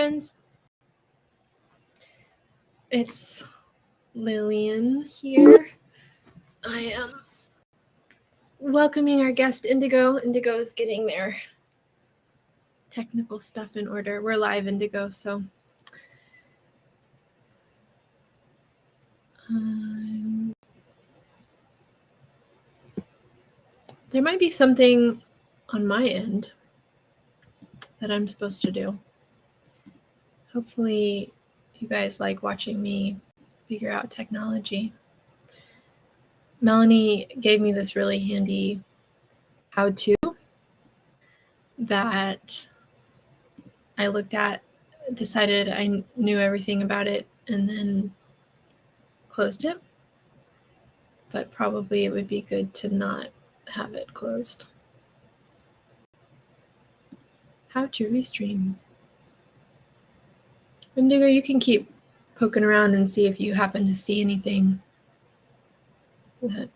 friends. It's Lillian here. I am welcoming our guest, Indigo. Indigo is getting their technical stuff in order. We're live, Indigo, so... there might be something on my end that I'm supposed to do. Hopefully you guys like watching me figure out technology. Melanie gave me this really handy how-to that I looked at, decided I knew everything about it, and then closed it. But probably it would be good to not have it closed. How to restream. Indigo, you can keep poking around and see if you happen to see anything that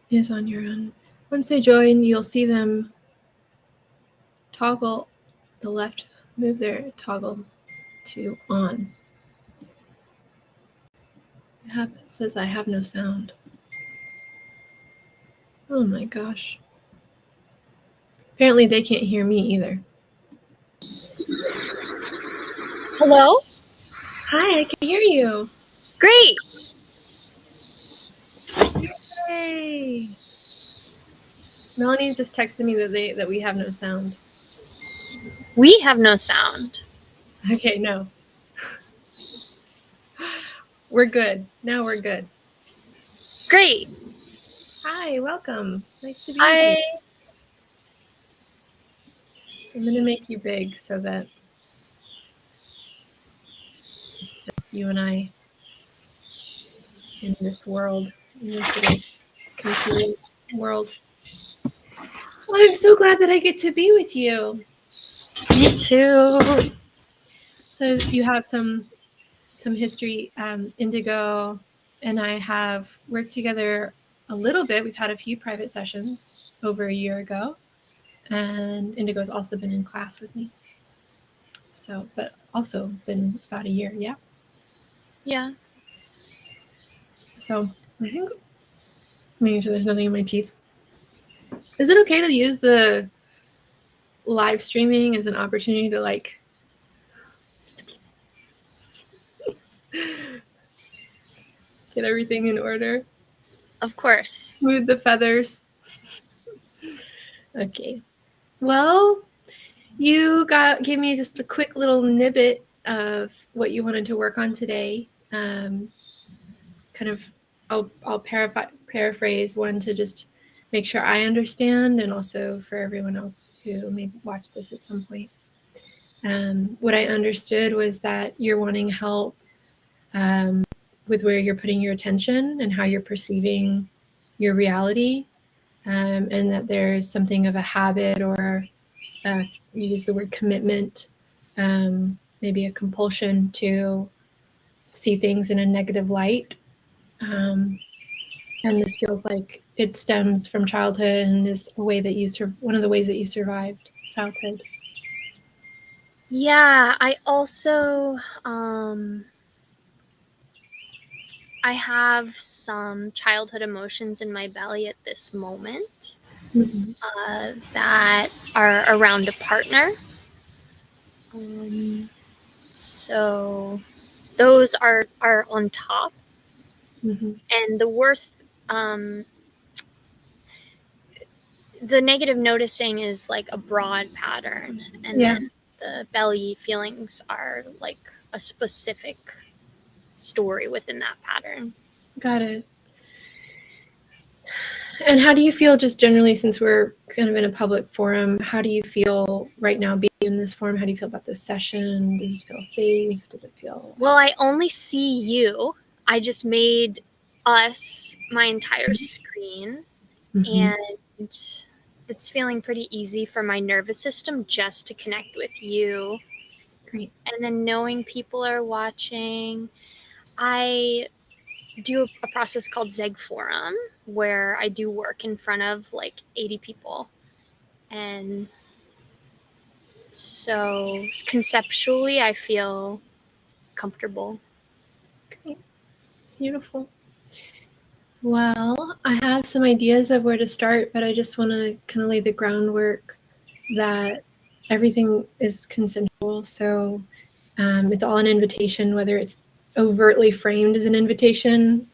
is on your end. Once they join, you'll see them toggle the left, move their toggle to on. It says I have no sound. Oh my gosh. Apparently they can't hear me either. Hello? Hi, I can hear you. Great. Yay. Melanie just texted me that we have no sound. We have no sound. Okay, no. We're good. Now we're good. Great. Hi, welcome. Nice to be Hi. with you. I'm going to make you big so that it's just you and I in this world, in this little confused world. Well, I'm so glad that I get to be with you. Me too. So you have some history. Indigo and I have worked together a little bit. We've had a few private sessions over a year ago. And Indigo's also been in class with me. So, but also been about a year, yeah? Yeah. So I think, making sure there's nothing in my teeth. Is it okay to use the live streaming as an opportunity to like get everything in order? Of course. Smooth the feathers. Okay. Well, you gave me just a quick little nibbit of what you wanted to work on today. Kind of, I'll paraphrase one to just make sure I understand, and also for everyone else who may watch this at some point. What I understood was that you're wanting help with where you're putting your attention and how you're perceiving your reality, and that there's something of a habit or you use the word commitment, maybe a compulsion to see things in a negative light. And this feels like it stems from childhood and is a way that one of the ways that you survived childhood. Yeah, I also I have some childhood emotions in my belly at this moment that are around a partner. So those are on top. And the worth, the negative noticing is like a broad pattern, and then the belly feelings are like a specific story within that pattern. Got it. And how do you feel just generally, since we're kind of in a public forum, how do you feel right now being in this forum? How do you feel about this session? Does it feel safe? Does it feel... Well, I only see you. I just made us my entire screen, and it's feeling pretty easy for my nervous system just to connect with you. Great. And then knowing people are watching, I do a process called Zeg Forum, where I do work in front of like 80 people. And So conceptually, I feel comfortable. Great. Beautiful. Well, I have some ideas of where to start, but I just want to kind of lay the groundwork that everything is consensual. So it's all an invitation, whether it's overtly framed as an invitation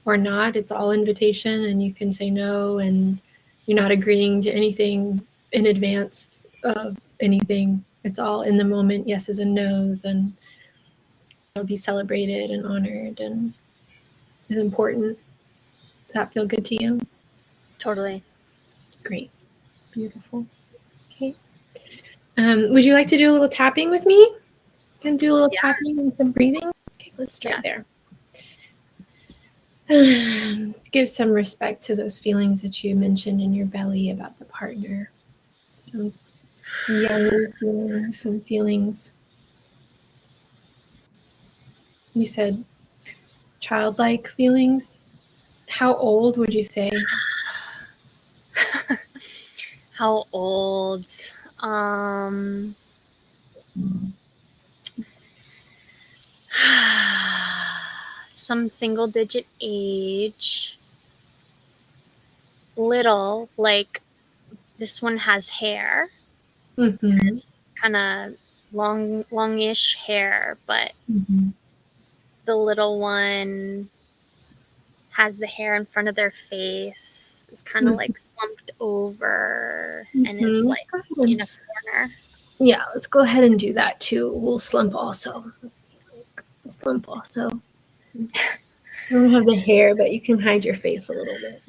or not. It's all invitation, and you can say no, and you're not agreeing to anything in advance of anything. It's all in the moment, yeses and nos, and it'll be celebrated and honored and is important. Does that feel good to you? Totally. Great. Beautiful. Okay. Would you like to do a little tapping with me? Can do a little tapping and some breathing? Okay, let's start there. Give some respect to those feelings that you mentioned in your belly about the partner. Some young feelings, some feelings. You said childlike feelings. How old would you say? How old? Some single digit age. Little, like this one has hair. Mm-hmm. Kind of longish hair, but Mm-hmm. the little one has the hair in front of their face. It's kind of like slumped over and is like in a corner. Yeah, let's go ahead and do that too. We'll slump also. Slump also. You don't have the hair, but you can hide your face a little bit.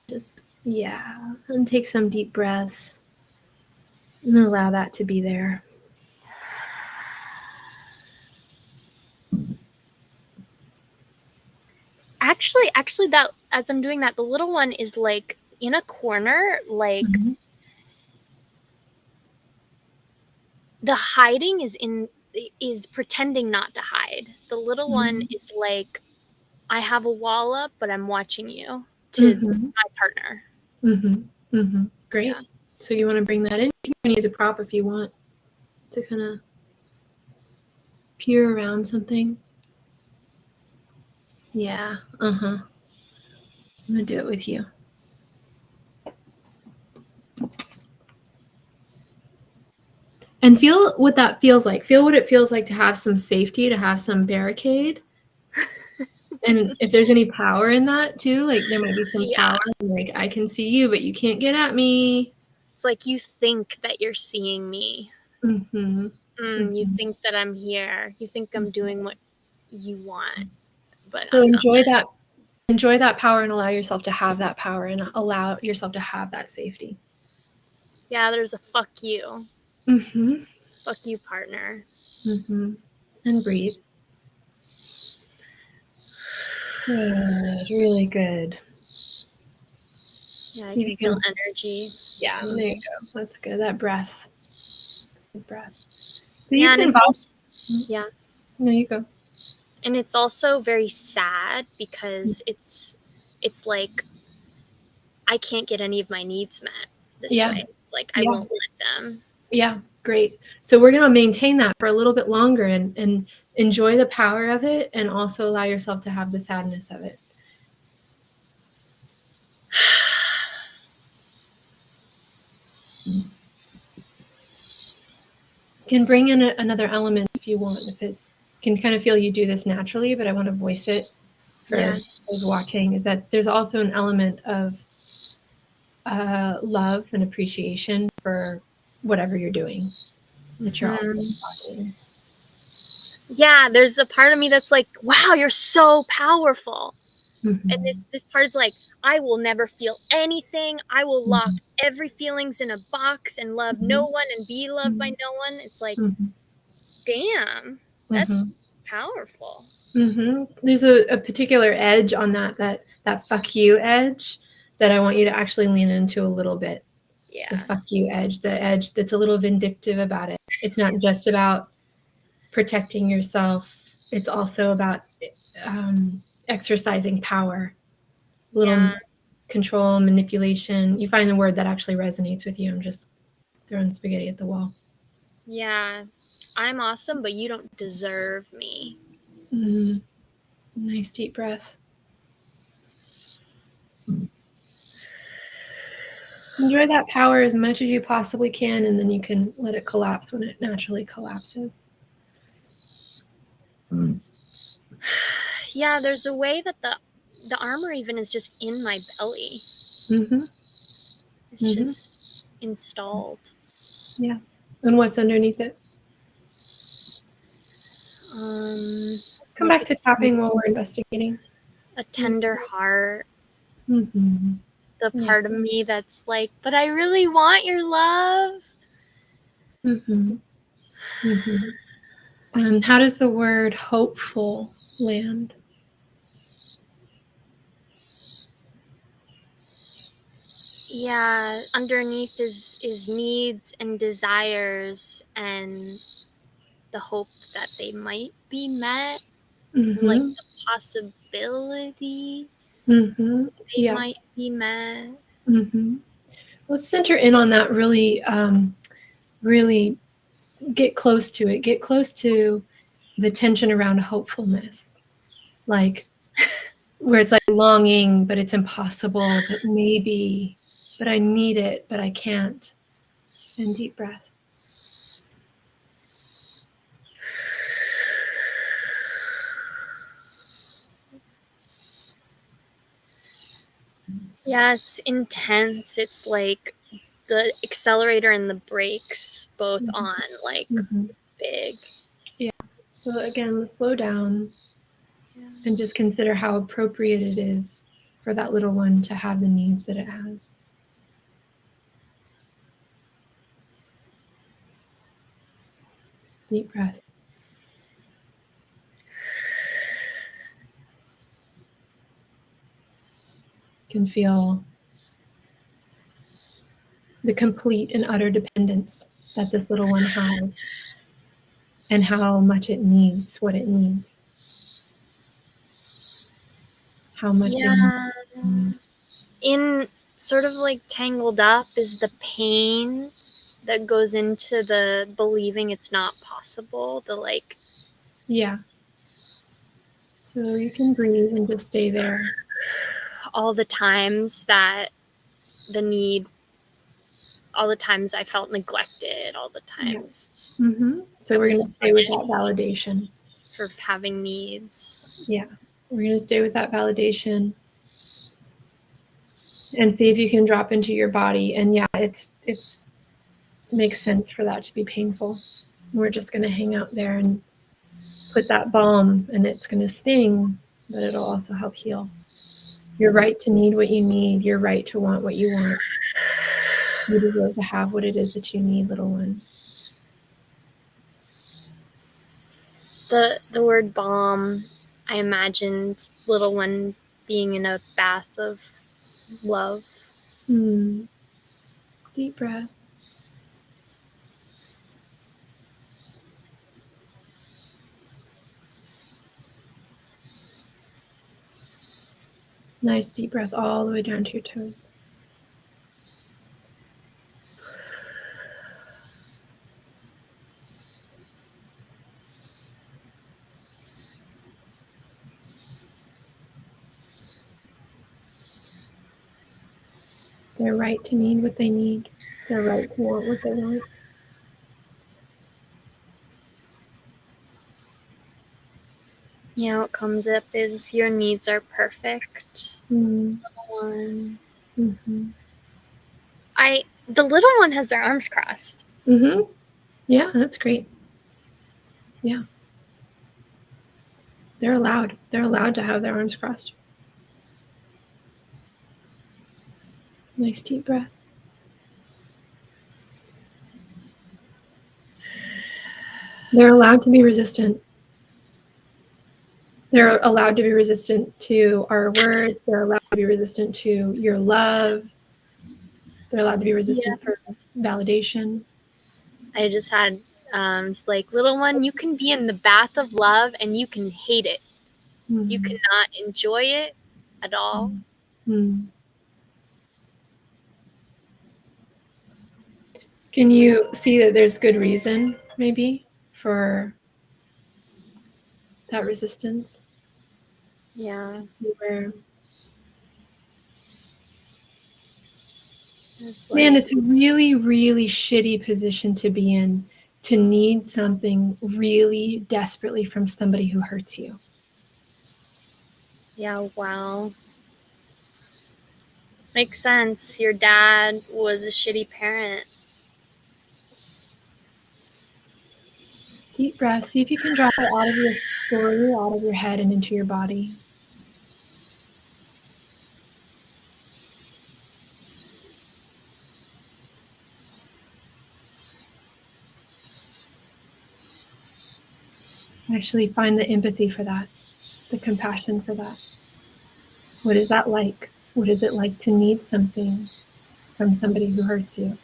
Just, yeah, and take some deep breaths and allow that to be there. Actually, that as I'm doing that, the little one is like in a corner, like the hiding is pretending not to hide. The little one is like, I have a wall up, but I'm watching you to my partner. Great. Yeah. So you want to bring that in? You can use a prop if you want to kind of peer around something. Yeah. I'm gonna do it with you. And feel what that feels like. Feel what it feels like to have some safety, to have some barricade. And if there's any power in that too, like there might be some power, like I can see you, but you can't get at me. It's like you think that you're seeing me. You think that I'm here. You think I'm doing what you want, but so I'm enjoy not. that. Enjoy that power and allow yourself to have that power and allow yourself to have that safety. Yeah, there's a fuck you. Fuck you, partner. And breathe. Good, really good. Yeah, I can feel energy. Yeah, there you go. That's good. That breath. Good breath. So yeah, you can No, you go. And it's also very sad because it's like I can't get any of my needs met this way. It's like I won't let them. Yeah, great. So we're going to maintain that for a little bit longer and enjoy the power of it and also allow yourself to have the sadness of it. You can bring in another element if you want. If it can kind of feel you do this naturally, but I want to voice it for those watching, is that there's also an element of love and appreciation for whatever you're doing that you're also talking. Yeah, there's a part of me that's like, wow, you're so powerful. And this part is like, I will never feel anything. I will lock every feelings in a box and love no one and be loved by no one. It's like, damn, that's powerful. There's a particular edge on that fuck you edge that I want you to actually lean into a little bit. Yeah. The fuck you edge, the edge that's a little vindictive about it. It's not just about protecting yourself. It's also about exercising power, little control, manipulation. You find the word that actually resonates with you. I'm just throwing spaghetti at the wall. Yeah, I'm awesome, but you don't deserve me. Mm. Nice deep breath. Enjoy that power as much as you possibly can, and then you can let it collapse when it naturally collapses. Yeah, there's a way that the armor even is just in my belly. Mm-hmm. It's just installed. Yeah. And what's underneath it? Come Like back to tapping while we're investigating. a tender heart. Mm-hmm. The Yeah. part of me that's like, but I really want your love. Mm-hmm. Mm-hmm. How does the word hopeful land? Yeah, underneath is needs and desires and the hope that they might be met, Mm-hmm. like the possibility Mm-hmm. they Yeah. might be met. Mm-hmm. Let's center in on that. Really, really get close to it. Get close to the tension around hopefulness, like where it's like longing, but it's impossible, but maybe, but I need it, but I can't. And deep breath. Yeah, it's intense. It's like the accelerator and the brakes both on, like big. Yeah. So again, let's slow down and just consider how appropriate it is for that little one to have the needs that it has. Deep breath. You can feel the complete and utter dependence that this little one has and how much it needs what it needs. How much In sort of like tangled up is the pain that goes into the believing it's not possible, the like. Yeah. So you can breathe and just stay there. All the times that the need, all the times I felt neglected, all the times. Yeah. Mm-hmm. So we're going to stay with that validation. For having needs. Yeah. We're going to stay with that validation and see if you can drop into your body. And yeah, it's makes sense for that to be painful. We're just going to hang out there and put that balm, and it's going to sting, but it'll also help heal. You're right to need what you need. You're right to want what you want. You deserve to have what it is that you need, little one. The word balm, I imagined little one being in a bath of love. Deep breath. Nice deep breath all the way down to your toes. They're right to need what they need. They're right to want what they want. Yeah, what comes up is your needs are perfect. Little one. The little one has their arms crossed. Yeah, that's great. Yeah. They're allowed. They're allowed to have their arms crossed. Nice deep breath. They're allowed to be resistant. They're allowed to be resistant to our words. They're allowed to be resistant to your love. They're allowed to be resistant for validation. I just had, it's like, little one, you can be in the bath of love and you can hate it. You cannot enjoy it at all. Can you see that there's good reason, maybe, for that resistance? Yeah. Where, Man, it's a really, really shitty position to be in, to need something really desperately from somebody who hurts you. Yeah, wow. Makes sense. Your dad was a shitty parent. Deep breath. See if you can drop it out of your story, out of your head, and into your body. Actually find the empathy for that, the compassion for that. What is that like? What is it like to need something from somebody who hurts you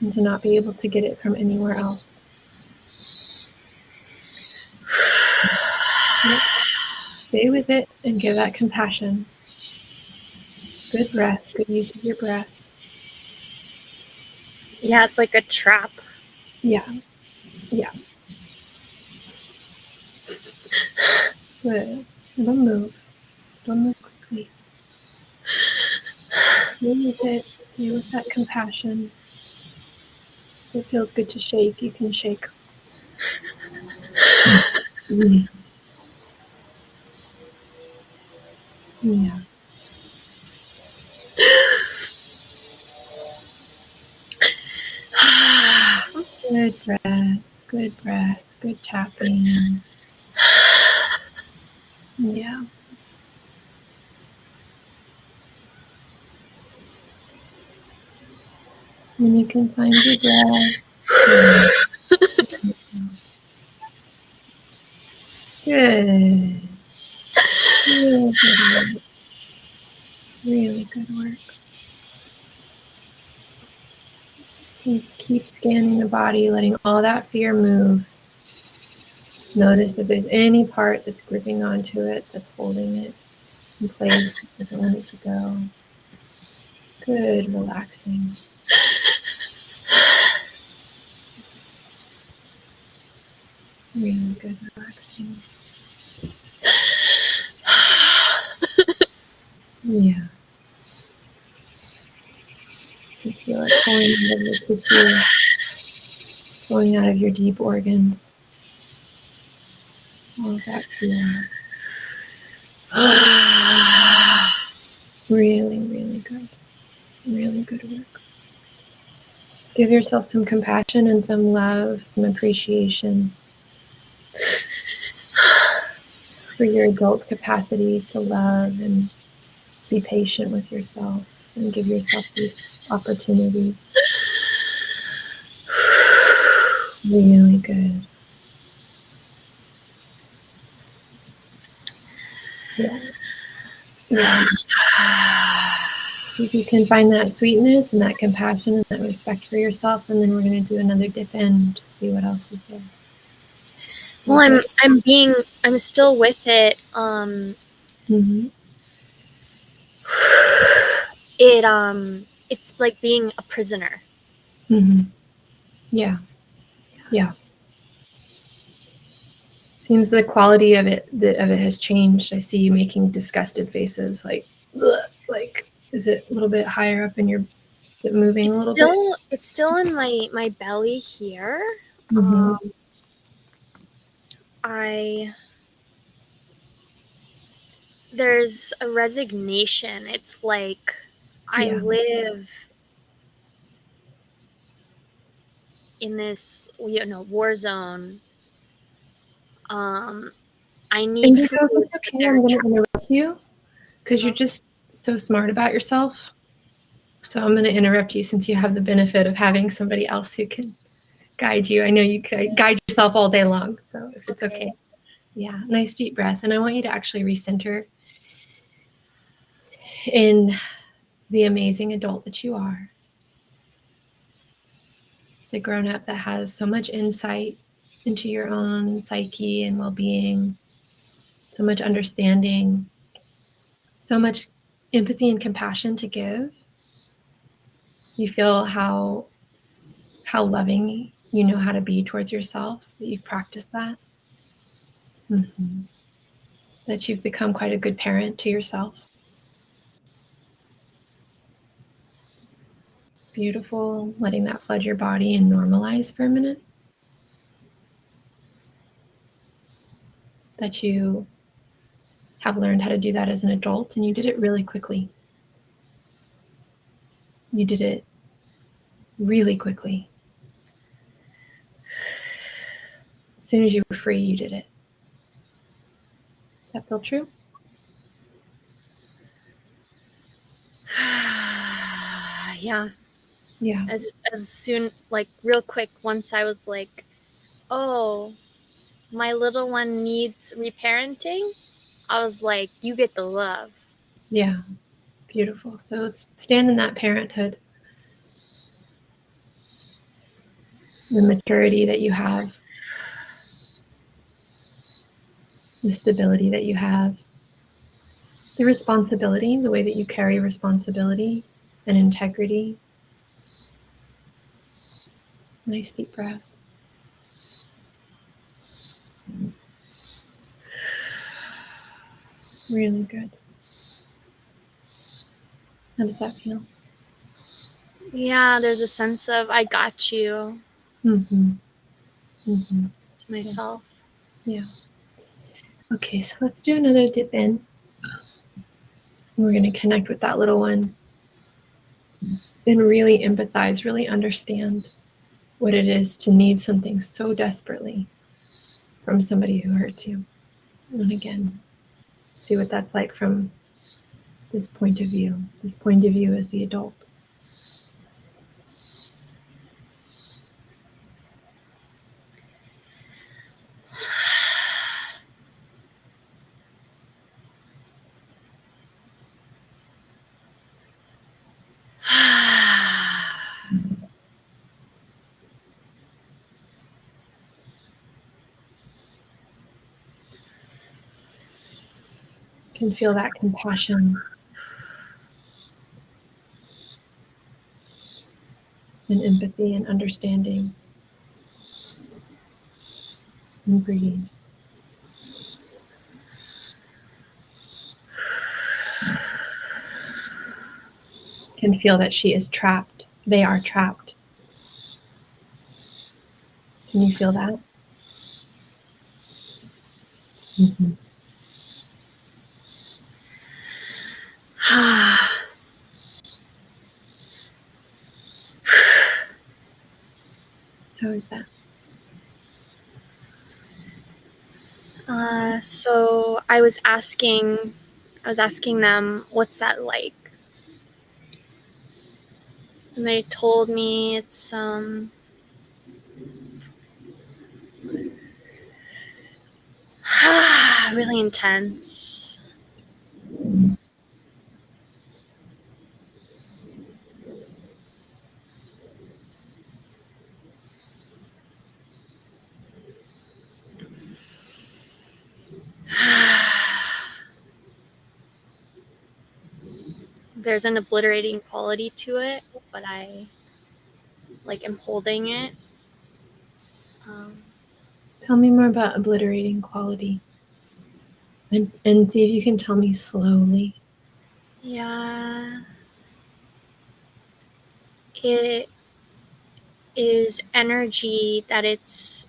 and to not be able to get it from anywhere else? Stay with it and give that compassion. Good breath, good use of your breath. Yeah, it's like a trap. Yeah. Yeah. Good. Don't move. Don't move quickly. Stay with it. Stay with that compassion. If it feels good to shake, you can shake. Mm. Yeah. Good breath. Good breath. Good tapping. Yeah. And you can find your breath. Good. Really good work. Really good work. Keep scanning the body, letting all that fear move. Notice if there's any part that's gripping onto it, that's holding it in place, doesn't want it to go. Good, relaxing. Really good, relaxing. Yeah. You feel it pulling out of your tissue, pulling out of your deep organs. All of that fear. Really, really good. Really good work. Give yourself some compassion and some love, some appreciation for your adult capacity to love and be patient with yourself and give yourself these opportunities. Really good. Yeah. Yeah. If you can find that sweetness and that compassion and that respect for yourself, and then we're going to do another dip in to see what else is there. Well, I'm still with it. Mm-hmm. It's like being a prisoner. Mm-hmm. Yeah. Yeah. Seems the quality of it has changed. I see you making disgusted faces, like, ugh, like, is it a little bit higher up in your? Is it moving a little bit? It's still in my belly here. Mm-hmm. There's a resignation. It's like I Yeah. live in this, war zone. I need Indigo, food, if it's but okay, they're I'm going to interrupt you because you're trapped. just so smart about yourself. So I'm going to interrupt you since you have the benefit of having somebody else who can guide you. I know you could guide yourself all day long. So if it's okay. Yeah, nice deep breath. And I want you to actually recenter in the amazing adult that you are. The grown up that has so much insight into your own psyche and well being, so much understanding, so much empathy and compassion to give. You feel how loving you know how to be towards yourself, that you've practiced that. Mm-hmm. That you've become quite a good parent to yourself. Beautiful. Letting that flood your body and normalize for a minute. That you have learned how to do that as an adult, and you did it really quickly. You did it really quickly. As soon as you were free, you did it. Does that feel true? Yeah. Yeah. As soon, like, real quick, once I was like, oh, my little one needs reparenting, I was like, you get the love. Yeah. Beautiful. So let's stand in that parenthood. The maturity that you have, the stability that you have, the responsibility, the way that you carry responsibility and integrity. Nice deep breath. Really good. How does that feel? Yeah, there's a sense of I got you. Mm-hmm. Mm-hmm. To myself. Yeah. Okay, so let's do another dip in. We're going to connect with that little one and really empathize, really understand what it is to need something so desperately from somebody who hurts you. And again, see what that's like from this point of view. This point of view as the adult. Can feel that compassion and empathy and understanding. And breathe. Can feel that she is trapped. They are trapped. Can you feel that? Mm-hmm. How is that? So I was asking them, what's that like? And they told me it's really intense. There's an obliterating quality to it, but I am holding it. Tell me more about obliterating quality. And see if you can tell me slowly. Yeah. It is energy that it's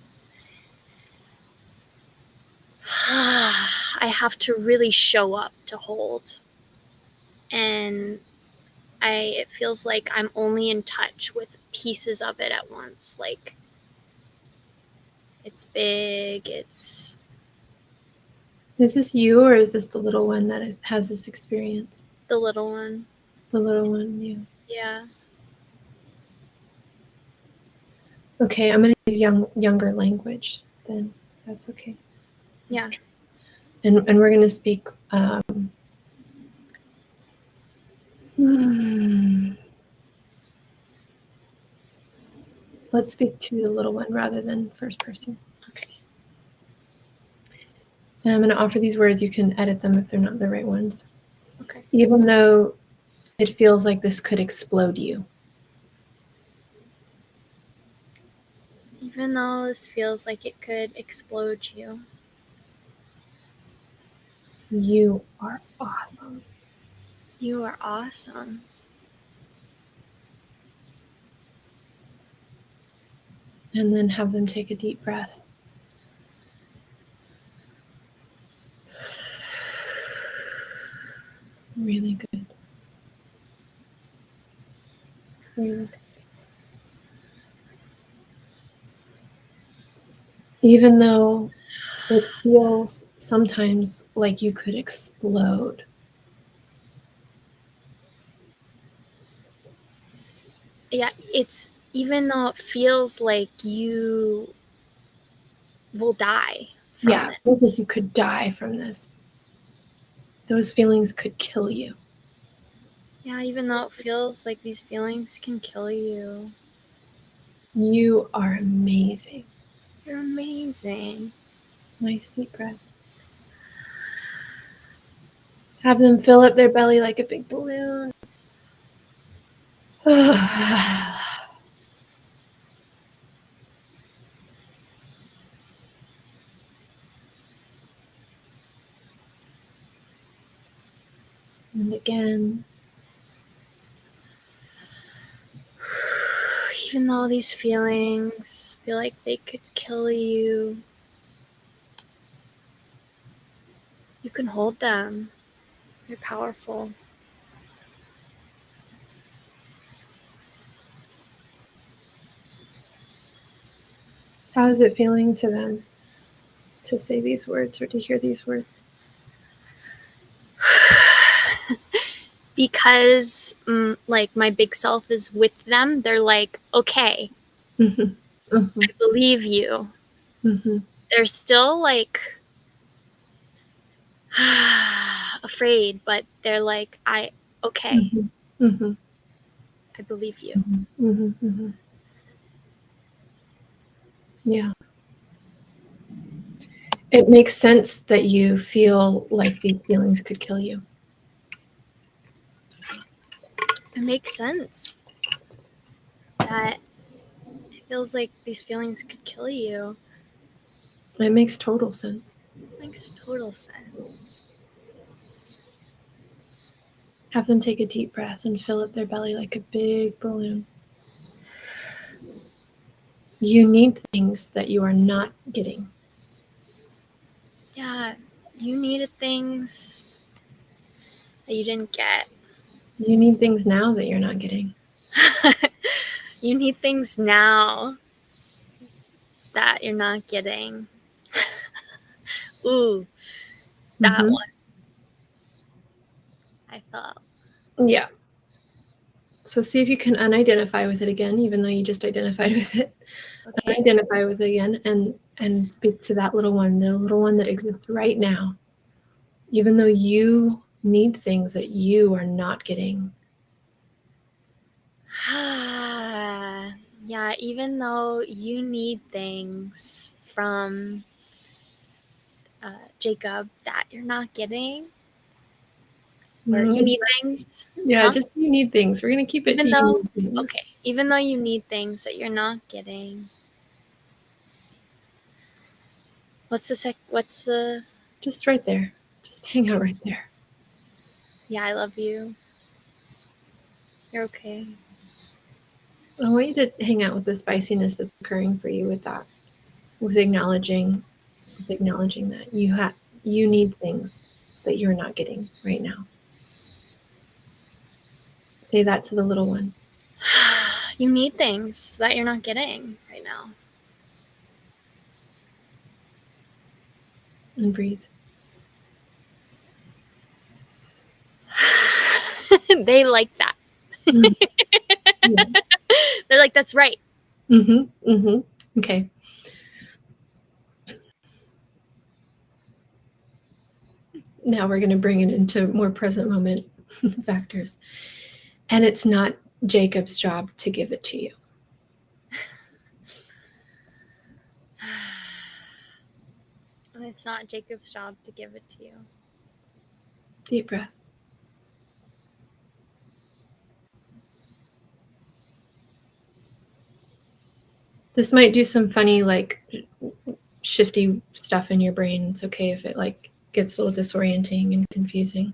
I have to really show up to hold. And it feels like I'm only in touch with pieces of it at once. Like, it's big, it's... Is this you or is this the little one that has this experience? The little one. The little one, yeah. Yeah. Okay, I'm going to use younger language then. That's okay. Yeah. And we're going to speak... Let's speak to the little one rather than first person. Okay. And I'm going to offer these words. You can edit them if they're not the right ones. Okay. Even though it feels like this could explode you. Even though this feels like it could explode you. You are awesome. You are awesome. And then have them take a deep breath. Really good. Really good. Even though it feels sometimes like you could explode. Yeah, it's even though it feels like you will die from Yeah, it feels like this. you could die from this. Those feelings could kill you. Yeah, even though it feels like these feelings can kill you. You are amazing. You're amazing. Nice deep breath. Have them fill up their belly like a big balloon. And again. Even though these feelings feel like they could kill you, you can hold them. You're powerful. How is it feeling to them to say these words or to hear these words? Because like my big self is with them, they're like, okay, Mm-hmm. Mm-hmm. I believe you. Mm-hmm. They're still like afraid, but they're like, okay, Mm-hmm. Mm-hmm. I believe you. Mm-hmm. Mm-hmm. Yeah. It makes sense that you feel like these feelings could kill you. It makes sense that it feels like these feelings could kill you. It makes total sense. It makes total sense. Have them take a deep breath and fill up their belly like a big balloon. You need things that you are not getting. Yeah, you needed things that you didn't get. You need things now that you're not getting. You need things now that you're not getting. Ooh, that Mm-hmm. one. I felt. Yeah. So see if you can unidentify with it again, even though you just identified with it. Okay. Identify with it again and speak to that little one, the little one that exists right now. Even though you need things that you are not getting. Yeah, even though you need things from Jacob that you're not getting, or you need things. Yeah, Huh? just you need things. We're gonna keep it Even to though, you need things. okay, even though you need things that you're not getting. What's the Just right there. Just hang out right there. yeah, I love you. You're okay. I want you to hang out with the spiciness that's occurring for you with that, with acknowledging that you need things that you're not getting right now. Say that to the little one. You need things that you're not getting right now. And breathe. They like that. Mm-hmm. Yeah. They're like, that's right. Mm-hmm. Mm-hmm. Okay. Now we're going to bring it into more present moment factors. And it's not Jacob's job to give it to you. And it's not Jacob's job to give it to you. Deep breath. This might do some funny, like, shifty stuff in your brain. It's okay if it like gets a little disorienting and confusing.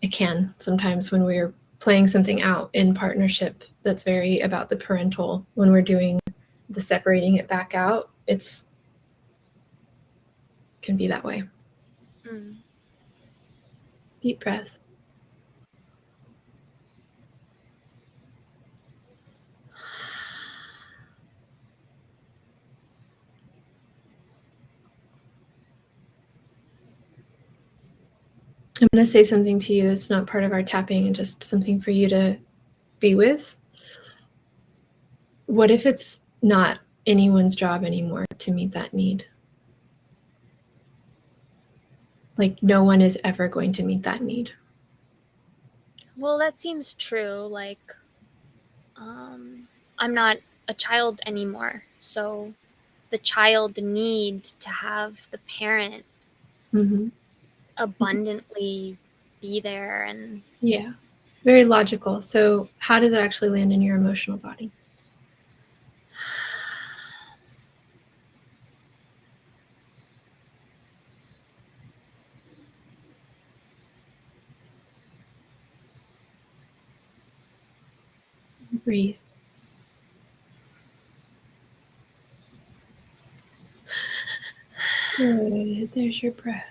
It can sometimes when we're playing something out in partnership that's very about the parental. When we're doing the separating it back out, it's can be that way. Deep breath. I'm going to say something to you that's not part of our tapping and just something for you to be with. What if it's not anyone's job anymore to meet that need? Like, no one is ever going to meet that need. Well, that seems true. Like, I'm not a child anymore, so the child need to have the parent abundantly be there. And yeah, very logical. So how does it actually land in your emotional body? Breathe. Good. There's your breath.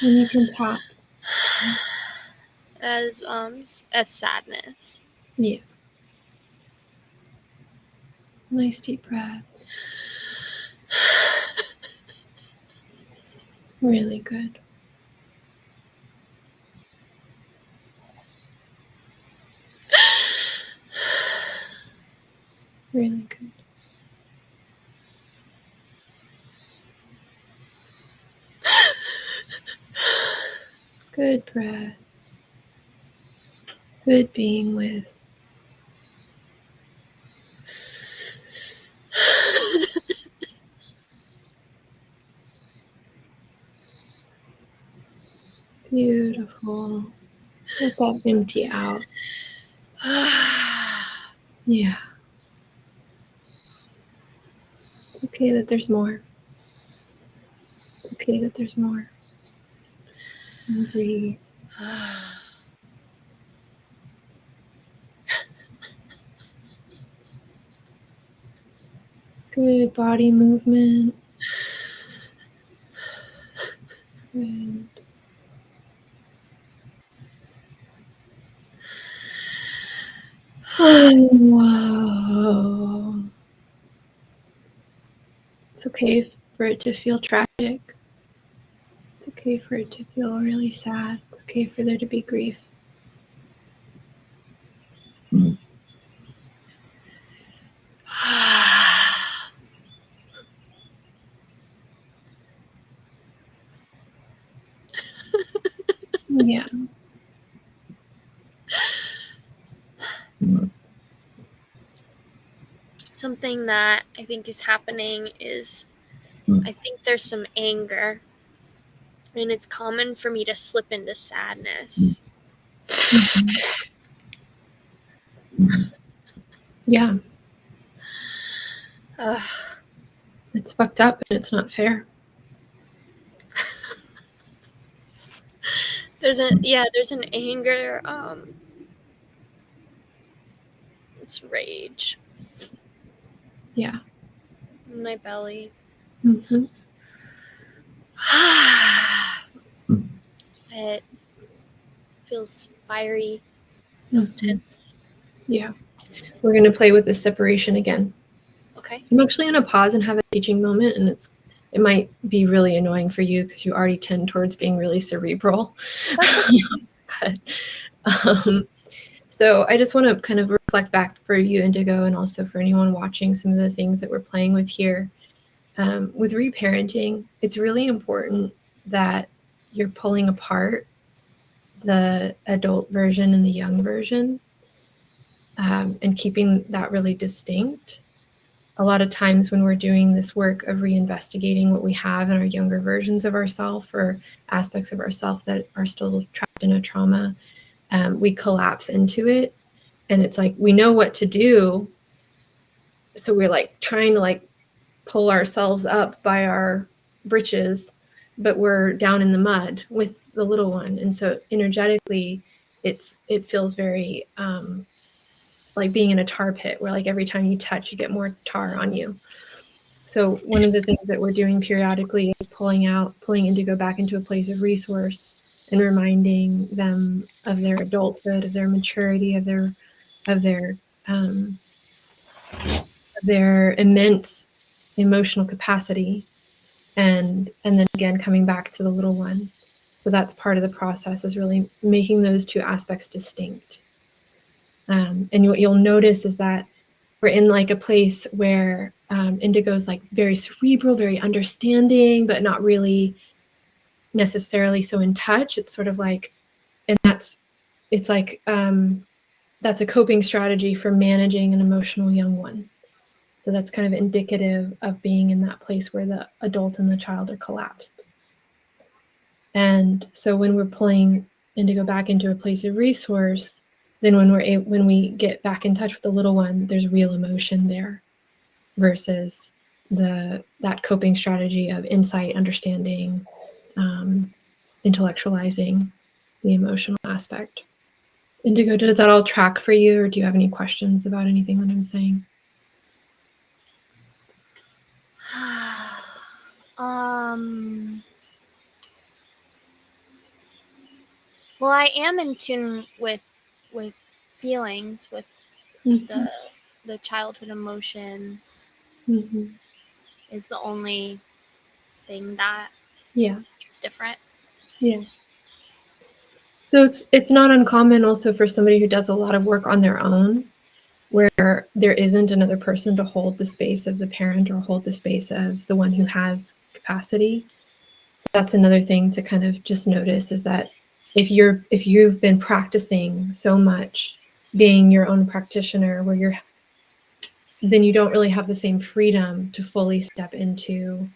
And you can tap. as sadness. Yeah. Nice deep breath. Really good. Really good. Good breath. Good being with. Beautiful. Let that empty out. Yeah. It's okay that there's more. It's okay that there's more. And breathe. Good body movement. Good. Oh, wow. It's okay for it to feel tragic. It's okay for it to feel really sad. It's okay for there to be grief. Yeah. Something that I think is happening is I think there's some anger, and it's common for me to slip into sadness. Yeah. It's fucked up and it's not fair. There's an anger. It's rage. Yeah. In my belly. Mm-hmm. It feels fiery. Feels tense. Yeah. We're going to play with this separation again. Okay. I'm actually going to pause and have a teaching moment, and it might be really annoying for you because you already tend towards being really cerebral. But, so I just want to kind of reflect back for you, Indigo, and also for anyone watching some of the things that we're playing with here. With reparenting, it's really important that you're pulling apart the adult version and the young version, and keeping that really distinct. A lot of times when we're doing this work of reinvestigating what we have in our younger versions of ourselves or aspects of ourselves that are still trapped in a trauma, we collapse into it. And it's like we know what to do, so we're like trying to like pull ourselves up by our britches, but we're down in the mud with the little one. And so energetically, it feels very like being in a tar pit where like every time you touch, you get more tar on you. So one of the things that we're doing periodically is pulling Indigo back into a place of resource and reminding them of their adulthood, of their maturity, of their immense emotional capacity, and then again coming back to the little one. So that's part of the process, is really making those two aspects distinct. And what you'll notice is that we're in like a place where Indigo's like very cerebral, very understanding, but not really necessarily so in touch. It's sort of like, and it's like that's a coping strategy for managing an emotional young one. So that's kind of indicative of being in that place where the adult and the child are collapsed. And so when we're pulling Indigo back into a place of resource, then when we get back in touch with the little one, there's real emotion there, versus that coping strategy of insight, understanding, intellectualizing the emotional aspect. Indigo, does that all track for you, or do you have any questions about anything that I'm saying? Well, I am in tune with feelings, with Mm-hmm. the childhood emotions. Mm-hmm. Is the only thing that seems different. Yeah. So it's not uncommon also for somebody who does a lot of work on their own, where there isn't another person to hold the space of the parent or hold the space of the one who has capacity. So that's another thing to kind of just notice, is that if you've been practicing so much being your own practitioner, then you don't really have the same freedom to fully step into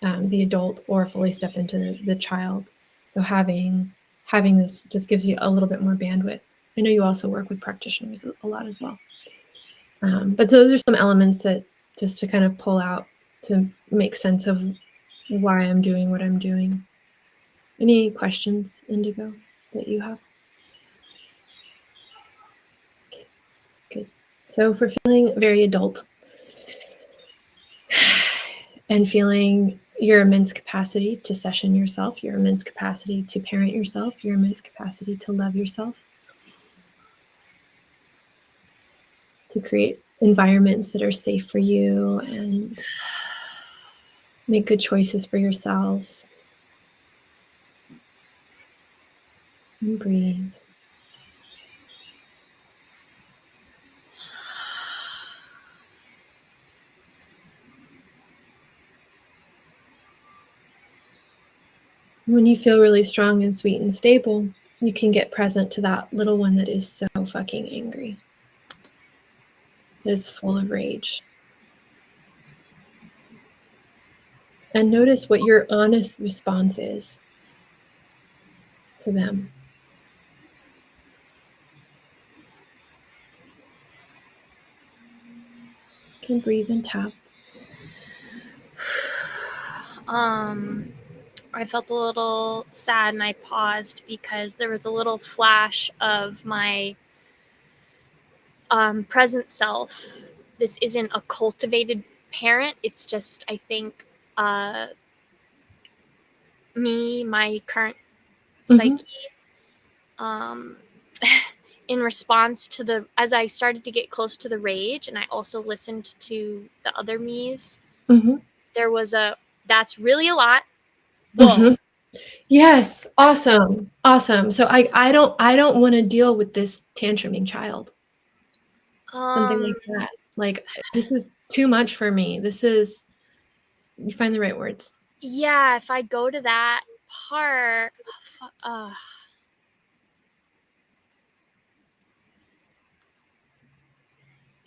the adult or fully step into the child. So having this just gives you a little bit more bandwidth. I know you also work with practitioners a lot as well. But those are some elements that just to kind of pull out to make sense of why I'm doing what I'm doing. Any questions, Indigo, that you have? Okay, good. So for feeling very adult and feeling your immense capacity to session yourself, your immense capacity to parent yourself, your immense capacity to love yourself, to create environments that are safe for you and make good choices for yourself. And breathe. When you feel really strong and sweet and stable, you can get present to that little one that is so fucking angry, that is full of rage. And notice what your honest response is to them. You can breathe and tap. I felt a little sad and I paused because there was a little flash of my present self. This isn't a cultivated parent. It's just, I think, me, my current psyche, in response to as I started to get close to the rage, and I also listened to the other me's, there was that's really a lot. Whoa. Yes, awesome. So I don't want to deal with this tantruming child. Something like that. Like, this is too much for me. You find the right words. Yeah, if I go to that part,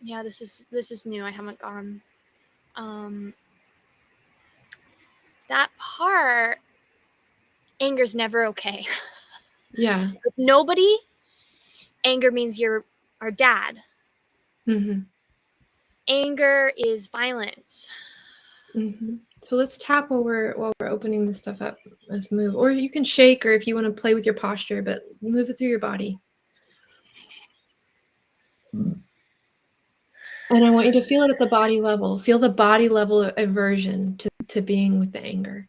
yeah, this is new. I haven't gone. That part, anger's never okay. Yeah. With nobody, anger means you're our dad. Anger is violence. So let's tap while we're opening this stuff up. Let's move, or you can shake, or if you want to play with your posture, but move it through your body. And I want you to feel it at the body level. Feel the body level aversion to being with the anger,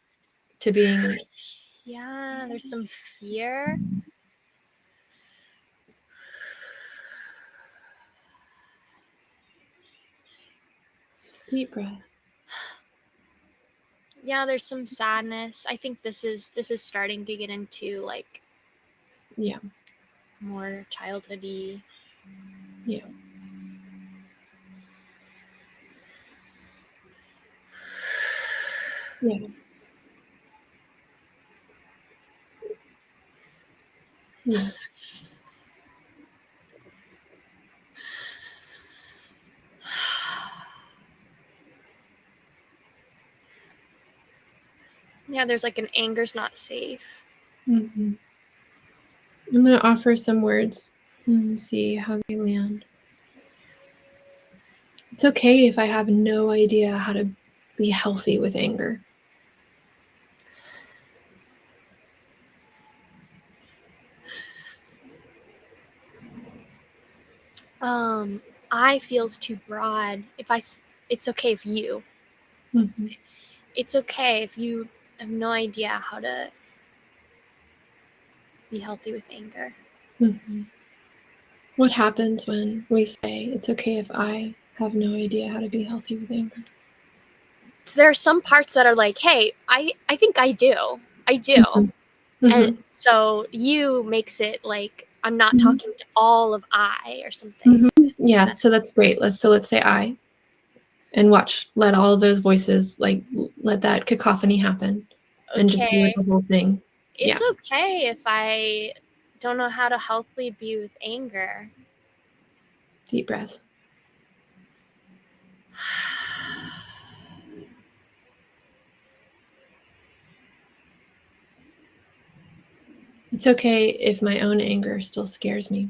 to being. Yeah, there's some fear. Deep breath. Yeah, there's some sadness. I think this is starting to get into like more childhoody. Yeah. Yeah. Yeah. Yeah, there's like an anger's not safe. I'm going to offer some words and see how they land. It's okay if I have no idea how to be healthy with anger. I feels too broad. It's okay if you. It's okay if you have no idea how to be healthy with anger. What happens when we say it's okay if I have no idea how to be healthy with anger? So there are some parts that are like, hey, I think I do. I do. And so you makes it like I'm not talking to all of I or something. Yeah, so that's great. Let's say I. And watch, let all of those voices, like, let that cacophony happen. Okay. And just be with the whole thing. It's okay if I don't know how to healthily be with anger. Deep breath. It's okay if my own anger still scares me.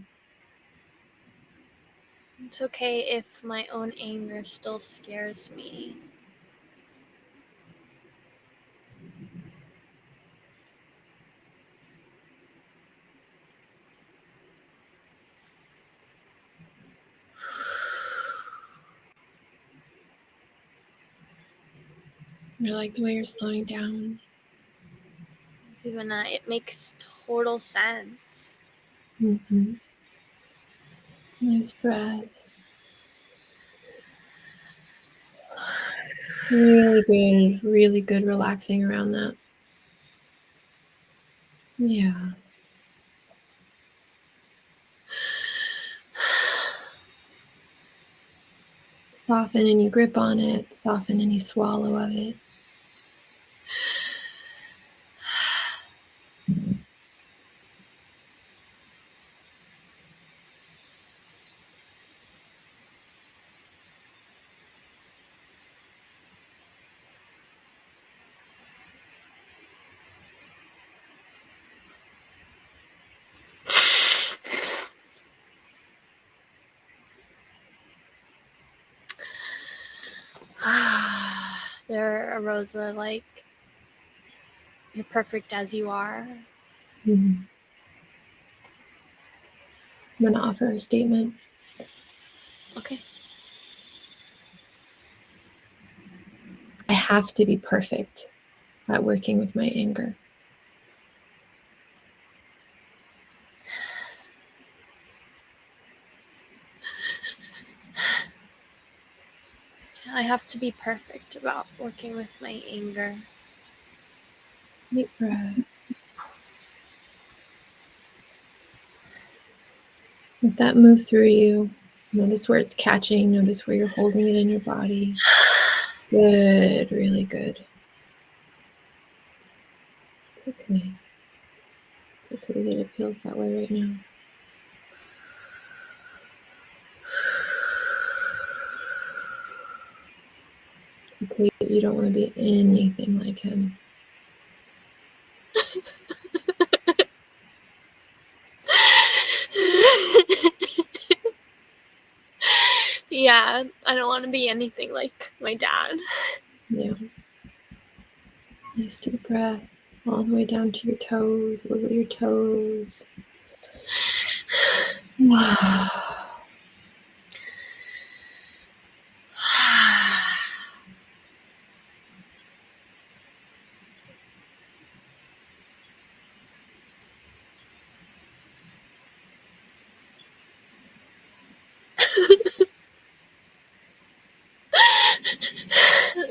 It's okay if my own anger still scares me. I like the way you're slowing down. It's even it makes total sense. Nice breath. Really good relaxing around that. Yeah. Soften any grip on it, soften any swallow of it. There arose a like, you're perfect as you are. I'm going to offer a statement. Okay. I have to be perfect at working with my anger. I have to be perfect about working with my anger. Deep breath. Let that move through you. Notice where it's catching. Notice where you're holding it in your body. Good, really good. It's okay. It's okay that it feels that way right now. It's okay that you don't want to be anything like him. Yeah, I don't want to be anything like my dad. Yeah. Nice deep breath all the way down to your toes. Wiggle your toes.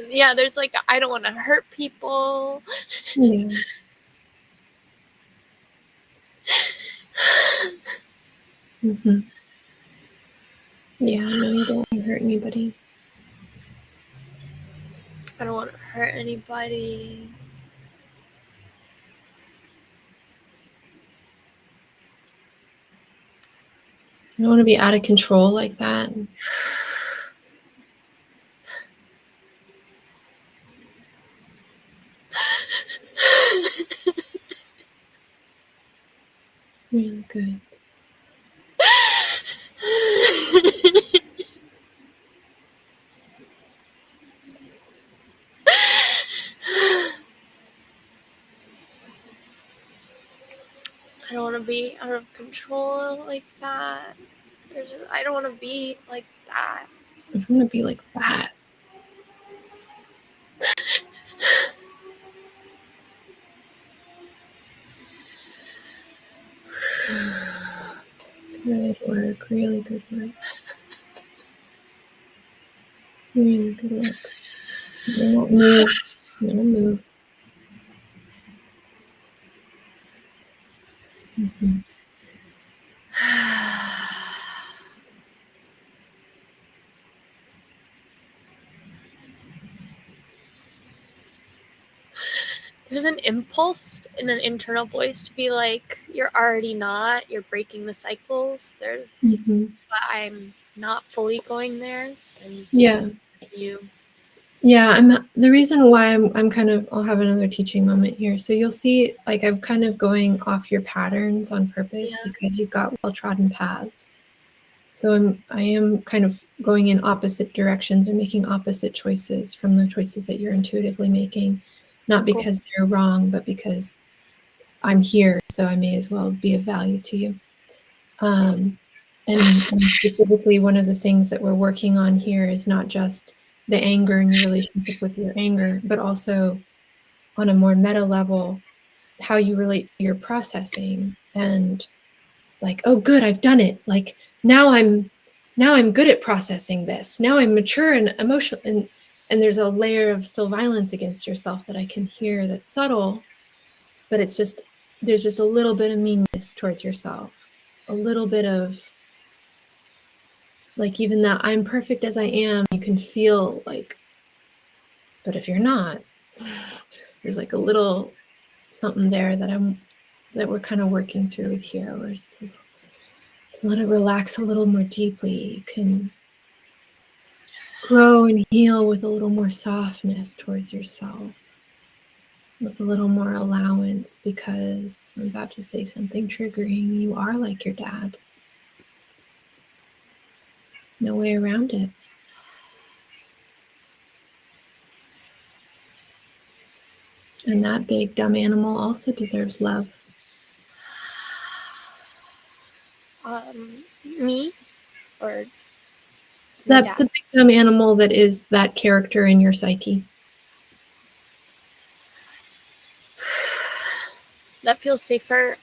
Yeah, there's like, I don't want to hurt people. Yeah. Mm-hmm. Yeah, no, you don't want to hurt anybody. I don't want to hurt anybody. You don't want to be out of control like that. Really good. I don't want to be out of control like that. I don't want to be like that. I don't want to be like that. Good work. Really good work. Really good work. You're not move. You're gonna move. Mm-hmm. There's an impulse in an internal voice to be like, you're already not, you're breaking the cycles. Mm-hmm. But I'm not fully going there. And Yeah. you. Yeah, the reason why I'm kind of, I'll have another teaching moment here. So you'll see, like, I'm kind of going off your patterns on purpose because you've got well-trodden paths. So I am kind of going in opposite directions or making opposite choices from the choices that you're intuitively making, not because they're wrong, but because I'm here, so I may as well be of value to you. And specifically, one of the things that we're working on here is not just the anger and your relationship with your anger, but also on a more meta level, how you relate to your processing and like, oh, good, I've done it. Like now I'm good at processing this. Now I'm mature and emotional. And there's a layer of still violence against yourself that I can hear that's subtle, but it's just, there's just a little bit of meanness towards yourself, a little bit of like, even that I'm perfect as I am, you can feel like, but if you're not, there's like a little something there that we're kind of working through with here, where it's like, let it relax a little more deeply. You can grow and heal with a little more softness towards yourself, with a little more allowance, because I'm about to say something triggering. You are like your dad. No way around it. And that big dumb animal also deserves love. Me? Or The big dumb animal that is that character in your psyche. That feels safer.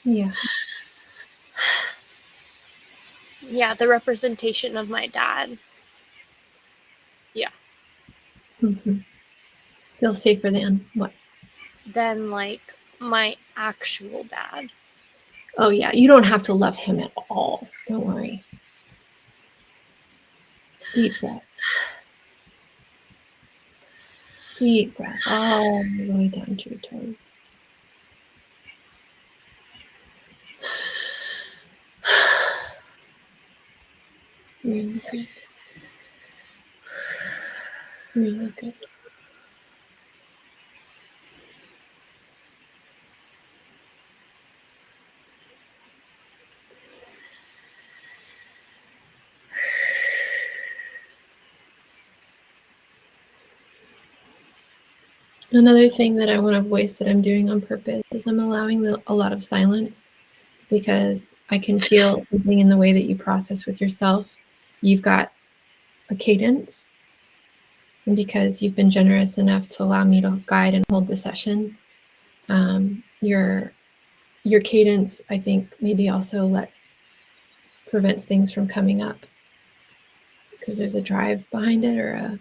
Yeah. Yeah, the representation of my dad. Yeah. Mm-hmm. Feels safer than what? Than like my actual dad. Oh yeah, you don't have to love him at all. Don't worry. Deep breath. Deep breath all the way down to your toes. Really good. Really good. Another thing that I want to voice that I'm doing on purpose is I'm allowing a lot of silence, because I can feel something in the way that you process with yourself. You've got a cadence, and because you've been generous enough to allow me to guide and hold the session, your cadence, I think, maybe also prevents things from coming up, because there's a drive behind it, or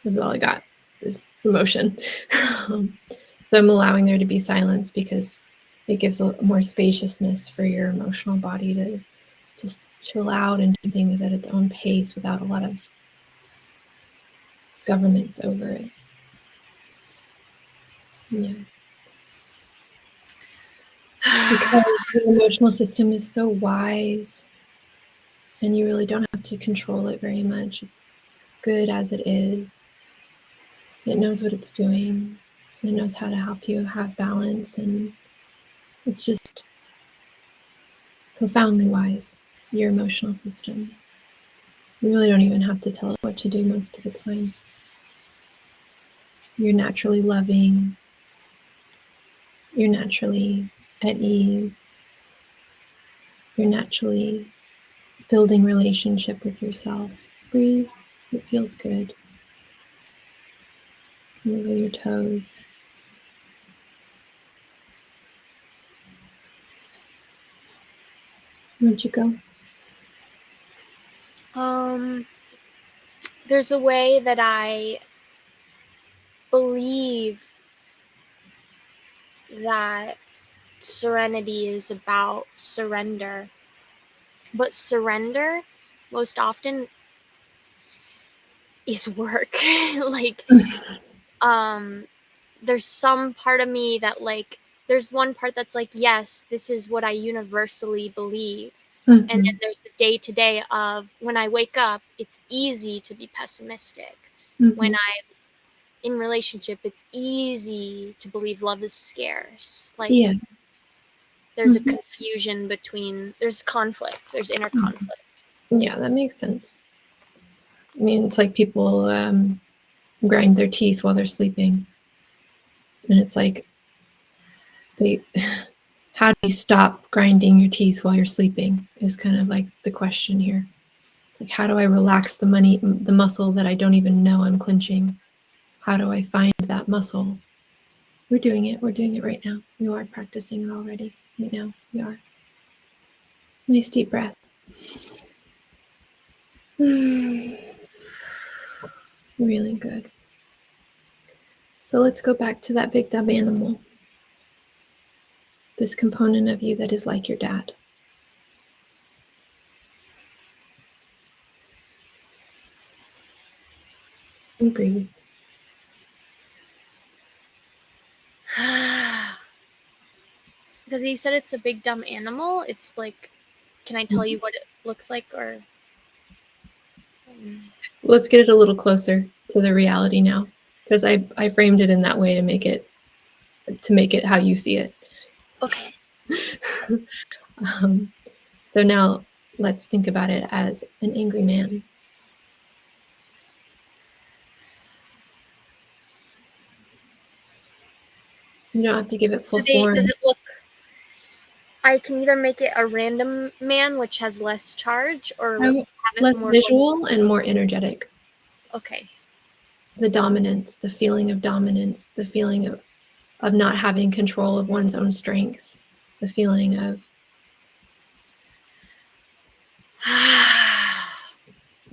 this is all I got, is emotion. So I'm allowing there to be silence, because it gives a more spaciousness for your emotional body to just chill out and do things at its own pace without a lot of governance over it. Yeah. Because the emotional system is so wise, and you really don't have to control it very much. It's good as it is. It knows what it's doing. It knows how to help you have balance, and it's just profoundly wise, your emotional system. You really don't even have to tell it what to do most of the time. You're naturally loving. You're naturally at ease. You're naturally building relationship with yourself. Breathe. It feels good. Wiggle your toes. Where'd you go? There's a way that I believe that serenity is about surrender. But surrender most often is work. Like, there's some part of me that, like, there's one part that's like, yes, this is what I universally believe. And then there's the day-to-day of, when I wake up, it's easy to be pessimistic. When I'm in relationship, it's easy to believe love is scarce. Like, Yeah. there's a confusion between, there's conflict, there's inner conflict. Yeah, that makes sense. I mean, it's like people grind their teeth while they're sleeping. And it's like, how do you stop grinding your teeth while you're sleeping is kind of like the question here. It's like, how do I relax the muscle that I don't even know I'm clenching? How do I find that muscle? We're doing it. We're doing it right now. We are practicing it already. Right now, we are. Nice deep breath. Really good. So let's go back to that big dumb animal. This component of you that is like your dad. And breathe. Because you said it's a big dumb animal, it's like, can I tell you what it looks like, or? Let's get it a little closer to the reality now, because I framed it in that way to make it how you see it. Okay. So now let's think about it as an angry man. You don't have to give it full form. Does it look, I can either make it a random man, which has less charge, or have it less more visual and more energetic. Okay. The dominance, the feeling of dominance, the feeling of not having control of one's own strengths, the feeling of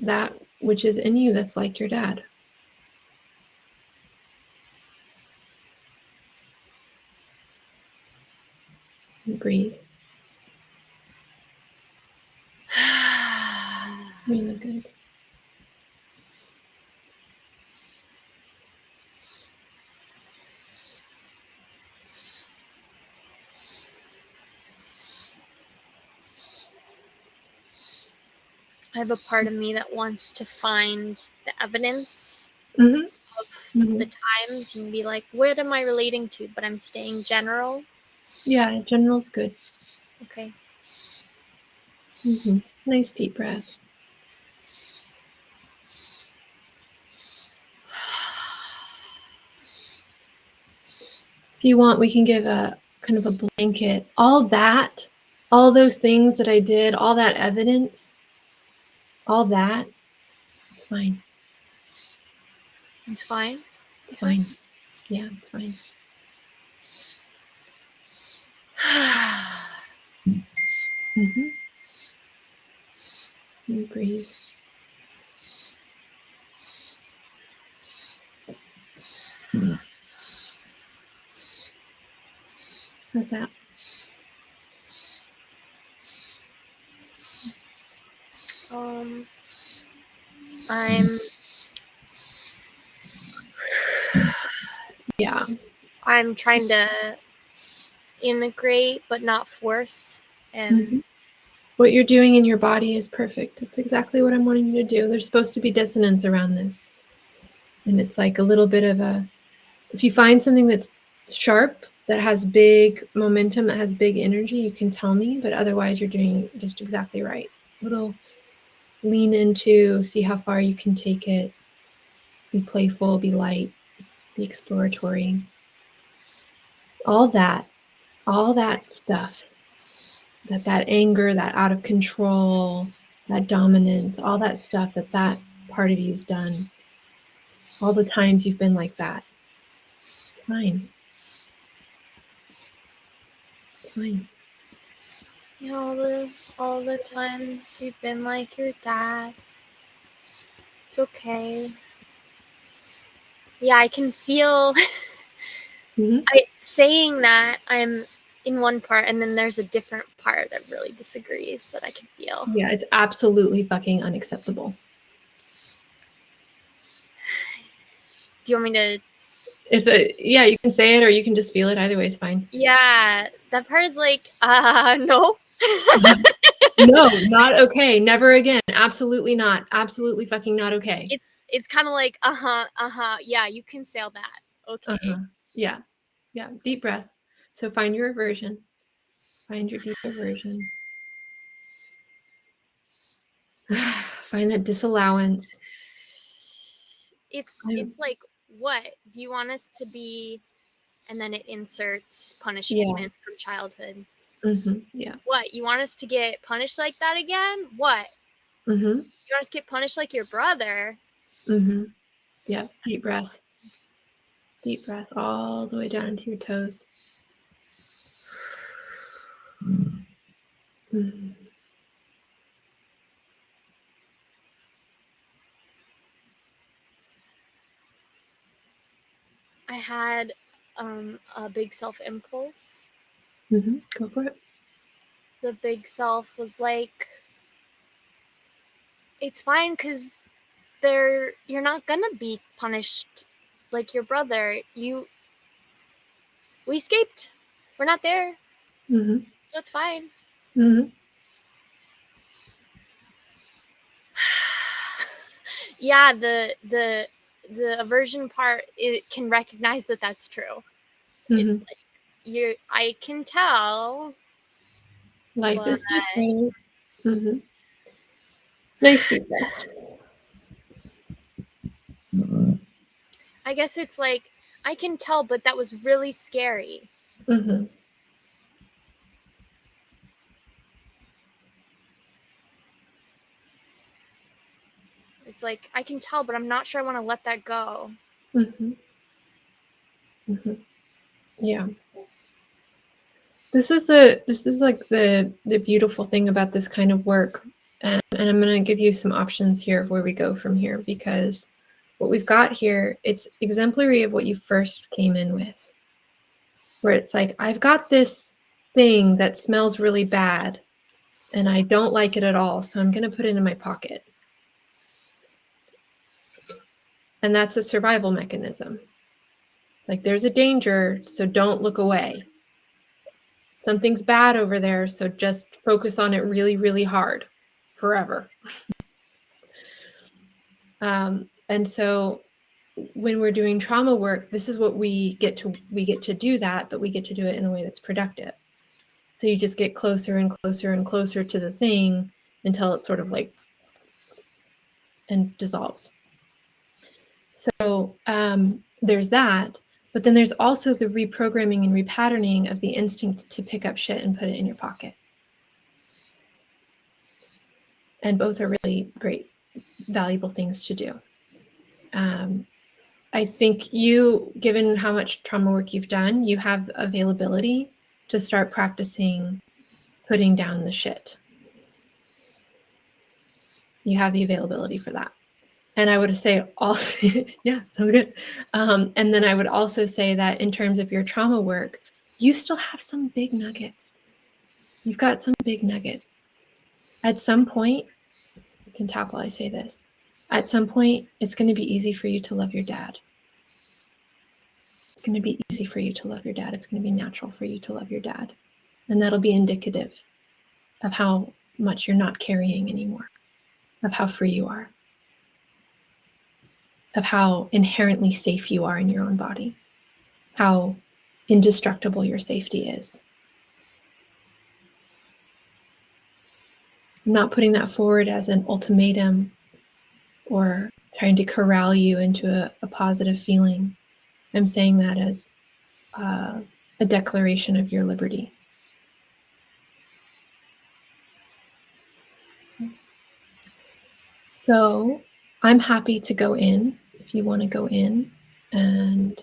that which is in you that's like your dad. And breathe. Really good. I have a part of me that wants to find the evidence Mm-hmm. of the times and be like, what am I relating to? But I'm staying general. Yeah, general's good. Okay. Nice deep breath. you want, we can give a kind of a blanket. All those things that I did, all that evidence, all that, it's fine. It's fine. It's fine. Yeah, it's fine. Mm-hmm. And breathe. How's that? Yeah. I'm trying to integrate but not force, and what you're doing in your body is perfect. It's exactly what I'm wanting you to do. There's supposed to be dissonance around this. And it's like a little bit of a, if you find something that's sharp, that has big momentum, that has big energy, you can tell me, but otherwise you're doing just exactly right. Little lean into, see how far you can take it. Be playful, be light, be exploratory. All that stuff, that anger, that out of control, that dominance, all that stuff that part of you's done. All the times you've been like that. It's fine. It's fine. you know, all the times you've been like your dad. It's okay. Yeah, I can feel saying that I'm in one part, and then there's a different part that really disagrees that I can feel. Yeah, it's absolutely fucking unacceptable. Do you want me to? Yeah, you can say it or you can just feel it. Either way is fine. Yeah, that part is like, no. No, not okay. Never again. Absolutely not. Absolutely fucking not okay. It's kind of like, yeah, you can sail that. Okay. Yeah. Yeah. Deep breath. So find your aversion. Find your deep aversion. Find that disallowance. It's like, what do you want us to be? And then it inserts punishment from childhood. Yeah. What, you want us to get punished like that again? What? You want us to get punished like your brother? Yeah. Deep breath. Deep breath all the way down into your toes. I had a big self impulse. Go for it. The big self was like, it's fine because you're not gonna be punished like your brother. We escaped. We're not there. So it's fine. Yeah, the aversion part, it can recognize that that's true. It's like, I can tell life is different. Nice deep breath. I guess it's like, I can tell, but that was really scary. It's like, I can tell, but I'm not sure I want to let that go. Yeah. This is like the beautiful thing about this kind of work. And I'm going to give you some options here of where we go from here, because what we've got here, it's exemplary of what you first came in with, where it's like, I've got this thing that smells really bad and I don't like it at all, so I'm going to put it in my pocket. And that's a survival mechanism. It's like, there's a danger, so don't look away. Something's bad over there, so just focus on it really, really hard forever. And so when we're doing trauma work, this is what we get to do that, but we get to do it in a way that's productive. So you just get closer and closer and closer to the thing until it's sort of like and dissolves. So there's that. But then there's also the reprogramming and repatterning of the instinct to pick up shit and put it in your pocket. And both are really great, valuable things to do. I think you, given how much trauma work you've done, you have availability to start practicing putting down the shit. You have the availability for that. And I would say also, yeah, sounds good. And then I would also say that in terms of your trauma work, you still have some big nuggets. You've got some big nuggets. At some point, you can tap while I say this. At some point, it's going to be easy for you to love your dad. It's going to be easy for you to love your dad. It's going to be natural for you to love your dad. And that'll be indicative of how much you're not carrying anymore, of how free you are, of how inherently safe you are in your own body, how indestructible your safety is. I'm not putting that forward as an ultimatum or trying to corral you into a positive feeling. I'm saying that as a declaration of your liberty. So I'm happy to go in if you want to go in and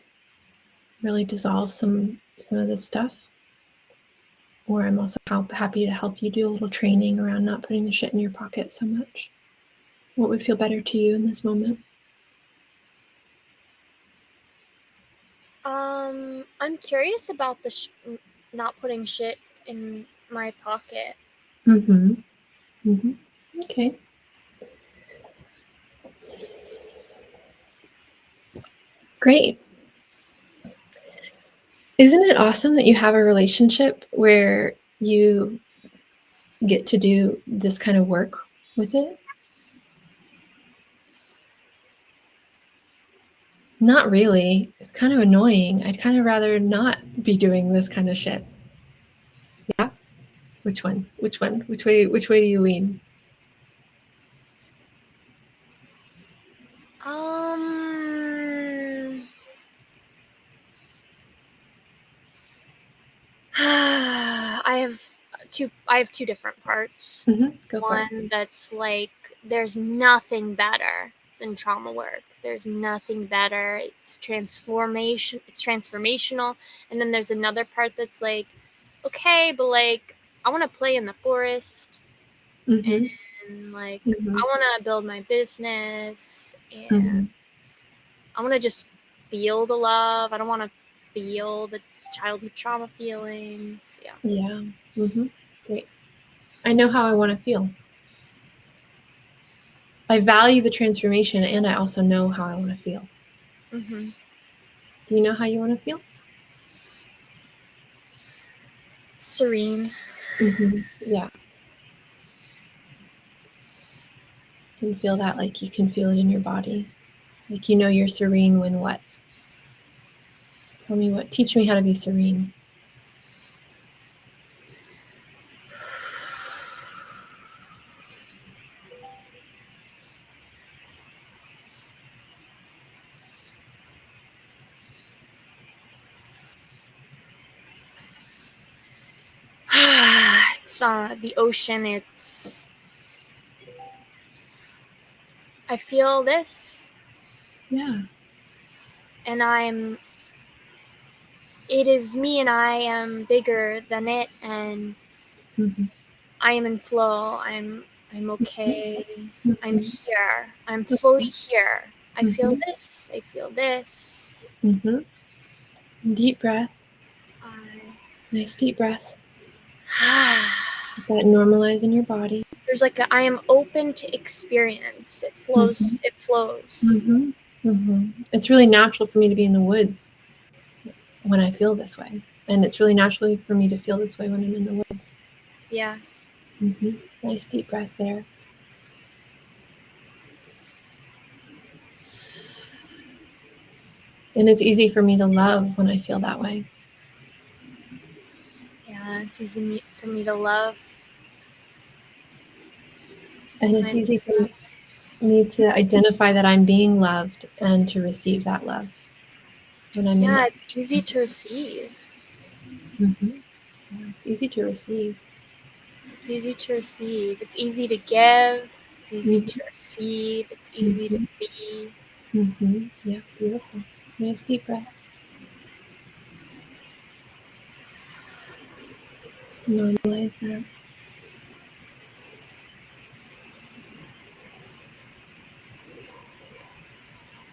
really dissolve some of this stuff. Or I'm also happy to help you do a little training around not putting the shit in your pocket so much. What would feel better to you in this moment? I'm curious about the not putting shit in my pocket. Mm-hmm. Mm-hmm. Okay. Great. Isn't it awesome that you have a relationship where you get to do this kind of work with it? Not really. It's kind of annoying. I'd kind of rather not be doing this kind of shit. Yeah? Which one? Which one? Which way do you lean? I have two different parts. Mm-hmm. Go for it. One that's like, there's nothing better than trauma work. There's nothing better. It's transformational. And then there's another part that's like, okay, but like, I want to play in the forest. Mm-hmm. And like, Mm-hmm. I want to build my business. And Mm-hmm. I want to just feel the love. I don't want to feel the childhood trauma feelings. Yeah. Yeah. Mm-hmm. Great. I know how I want to feel. I value the transformation, and I also know how I want to feel. Mm-hmm. Do you know how you want to feel? Serene. Mm-hmm. Yeah. You can feel that, like you can feel it in your body. Like you know you're serene when what? Tell me what. Teach me how to be serene. It's the ocean. It's, I feel this, Yeah. and it is me, and I am bigger than it, and Mm-hmm. I am in flow. I'm okay. I'm Mm-hmm. here. I'm fully here. I feel Mm-hmm. this. I feel this. Mm-hmm. Deep breath. I Nice deep breath. Let that normalize in your body. There's like I am open to experience. It flows. Mm-hmm. It flows. Mm-hmm. Mm-hmm. It's really natural for me to be in the woods when I feel this way. And it's really natural for me to feel this way when I'm in the woods. Yeah. Mm-hmm. Nice deep breath there. And it's easy for me to love when I feel that way. Yeah, it's easy for me to love. And it's easy for me to identify that I'm being loved and to receive that love. when I'm in Yeah, that. it's easy to receive. Yeah, it's easy to receive. It's easy to receive. It's easy to give. It's easy to receive. It's easy to be. Yeah, beautiful. Nice deep breath. Normalize that.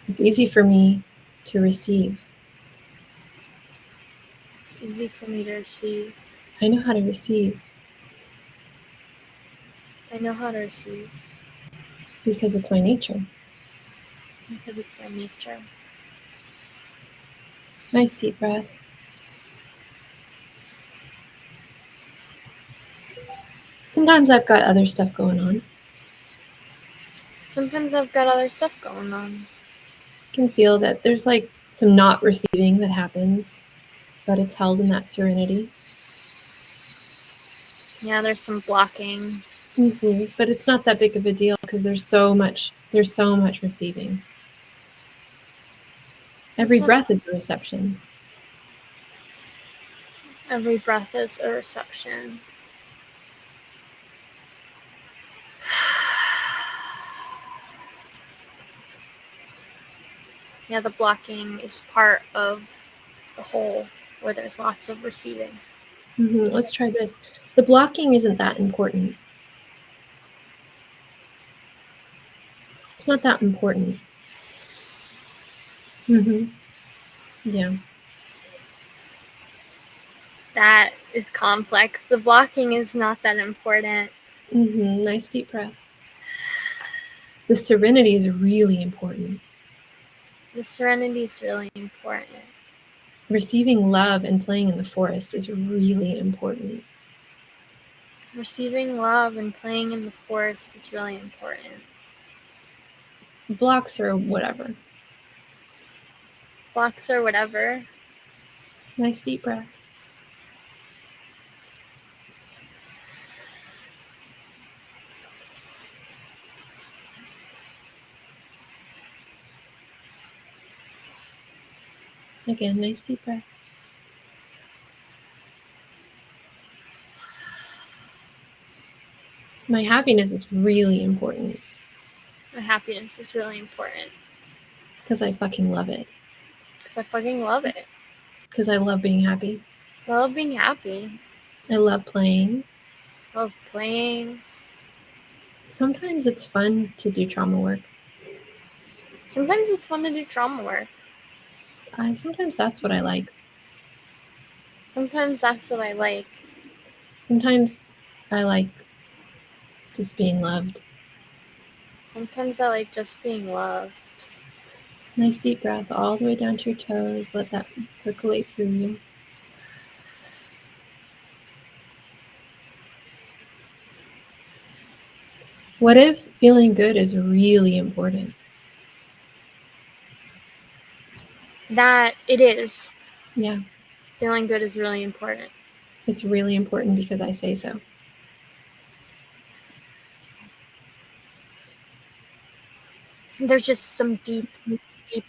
It's easy for me to receive. It's easy for me to receive. I know how to receive I know how to receive because it's my nature. because it's my nature. Nice deep breath. Sometimes I've got other stuff going on. Sometimes I've got other stuff going on. I can feel that there's like some not receiving that happens, but it's held in that serenity. Yeah, there's some blocking. But it's not that big of a deal because there's so much receiving. Every breath is a reception. Every breath is a reception. Yeah, the blocking is part of the whole where there's lots of receiving. Let's try this. The blocking isn't that important. It's not that important. Yeah. That is complex. The blocking is not that important. Nice deep breath. The serenity is really important. The serenity is really important. Receiving love and playing in the forest is really important. Receiving love and playing in the forest is really important. Blocks or whatever. Blocks or whatever. Nice deep breath. Again, nice deep breath. My happiness is really important. My happiness is really important. Because I fucking love it. Because I fucking love it. Because I love being happy. I love being happy. I love playing. I love playing. Sometimes it's fun to do trauma work. Sometimes it's fun to do trauma work. Sometimes that's what I like. Sometimes that's what I like. Sometimes I like just being loved. Sometimes I like just being loved. Nice deep breath all the way down to your toes. Let that percolate through you. What if feeling good is really important? That it is. Yeah. Feeling good is really important. It's really important because I say so. There's just some deep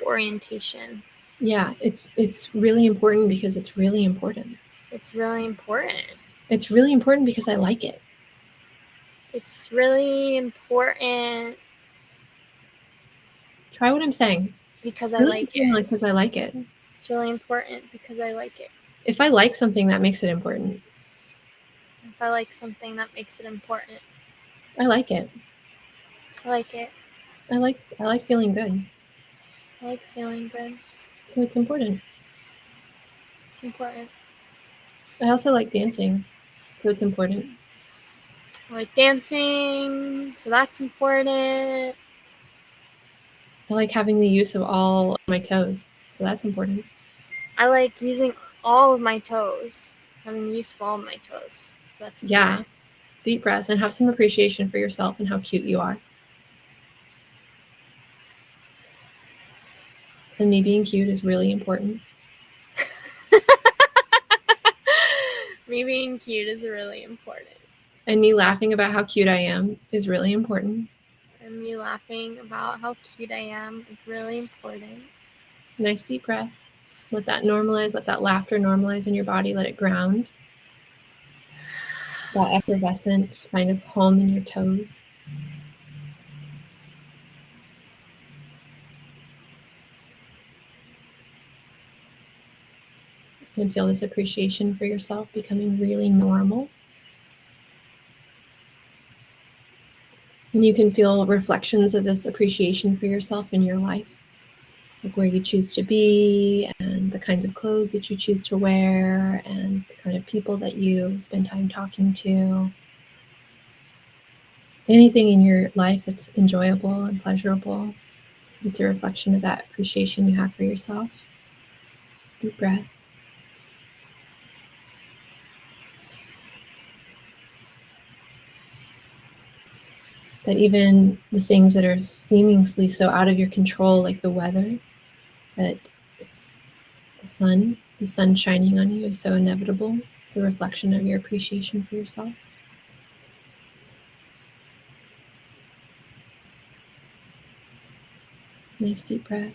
orientation. Yeah, it's really important because it's really important. It's really important. It's really important because I like it. It's really important. Try what I'm saying. Because Really I like it. because I like it. It's really important because I like it. If I like something, that makes it important. If I like something, that makes it important. I like it. I like it. I like feeling good. I like feeling good. So it's important. It's important. I also like dancing. So it's important. I like dancing, so that's important. I like having the use of all of my toes. So that's important. I like using all of my toes. Having the use of all of my toes. So that's important. Yeah. Deep breath and have some appreciation for yourself and how cute you are. And me being cute is really important. Me being cute is really important. And me laughing about how cute I am is really important. And me laughing about how cute I am is really important. Nice deep breath. Let that normalize. Let that laughter normalize in your body. Let it ground. That effervescence find a home in your toes. You can feel this appreciation for yourself becoming really normal. And you can feel reflections of this appreciation for yourself in your life, like where you choose to be and the kinds of clothes that you choose to wear and the kind of people that you spend time talking to. Anything in your life that's enjoyable and pleasurable, it's a reflection of that appreciation you have for yourself. Deep breath. That even the things that are seemingly so out of your control, like the weather, that it's the sun shining on you is so inevitable. It's a reflection of your appreciation for yourself. Nice deep breath.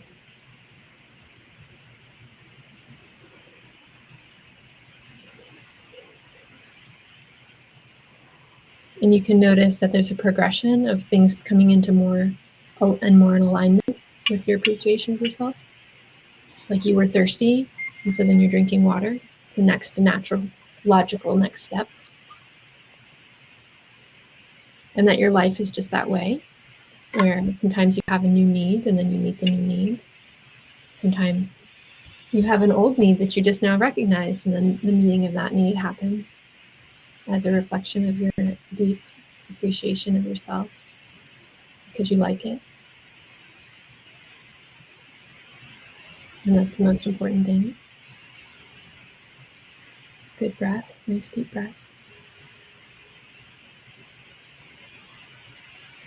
And you can notice that there's a progression of things coming into more and more in alignment with your appreciation for yourself. Like you were thirsty, and so then you're drinking water. It's the next natural, logical next step. And that your life is just that way, where sometimes you have a new need and then you meet the new need. Sometimes you have an old need that you just now recognized, and then the meeting of that need happens as a reflection of your deep appreciation of yourself because you like it. And that's the most important thing. Good breath, nice deep breath.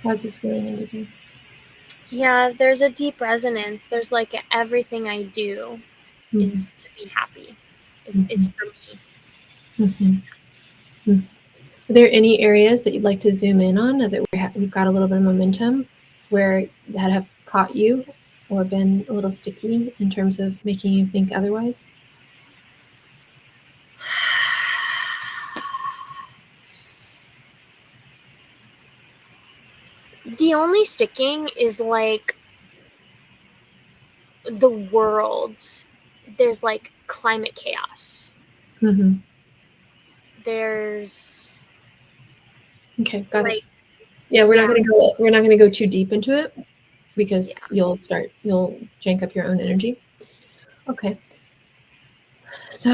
How's this feeling, Indigo? Yeah, there's a deep resonance. There's like everything I do is to be happy, is for me. Are there any areas that you'd like to zoom in on, that we've got a little bit of momentum where that have caught you or been a little sticky in terms of making you think otherwise? The only sticking is like the world. There's like climate chaos. There's Okay, got like, it. Yeah, we're not gonna go too deep into it because you'll jank up your own energy. Okay. So,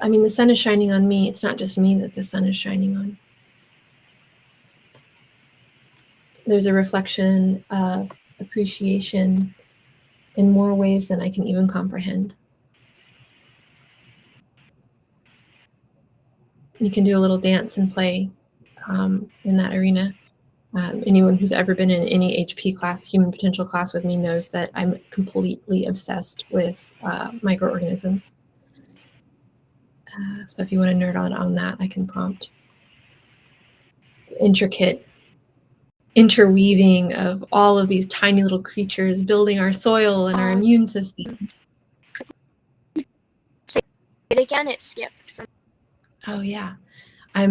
I mean, the sun is shining on me. It's not just me that the sun is shining on. There's a reflection of appreciation in more ways than I can even comprehend. You can do a little dance and play in that arena. Anyone who's ever been in any HP class, human potential class with me, knows that I'm completely obsessed with microorganisms. So if you want to nerd on that, I can prompt. Intricate interweaving of all of these tiny little creatures building our soil and our immune system. Say it again, it skipped. Oh yeah. I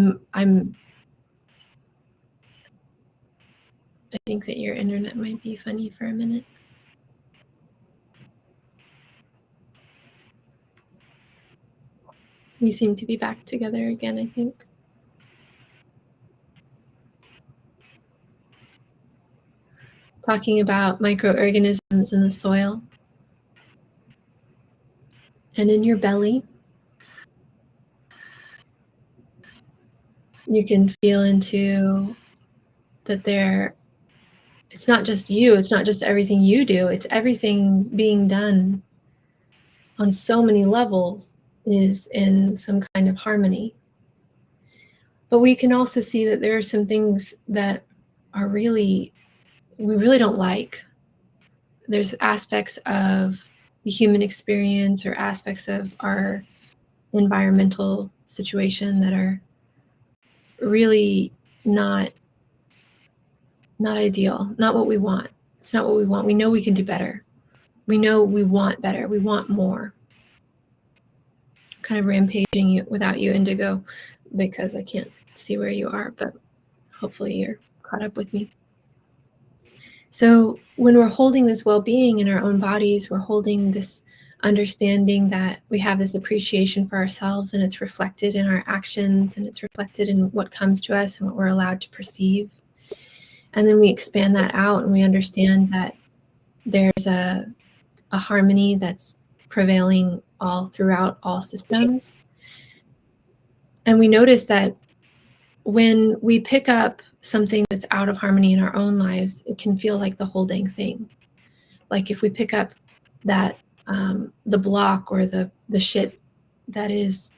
think that your internet might be funny for a minute. We seem to be back together again, I think. Talking about microorganisms in the soil and in your belly. You can feel into that it's not just you, it's not just everything you do, it's everything being done on so many levels is in some kind of harmony. But we can also see that there are some things that are we really don't like. There's aspects of the human experience or aspects of our environmental situation that are really not ideal, not what we want. It's not what we want. We know we can do better. We know we want better. We want more. Kind of rampaging without you, Indigo, because I can't see where you are, but hopefully you're caught up with me. So when we're holding this well-being in our own bodies, we're holding this understanding that we have this appreciation for ourselves, and it's reflected in our actions, and it's reflected in what comes to us and what we're allowed to perceive. And then we expand that out, and we understand that there's a harmony that's prevailing all throughout all systems. And we notice that when we pick up something that's out of harmony in our own lives, it can feel like the whole dang thing. Like if we pick up that the block or the shit that is,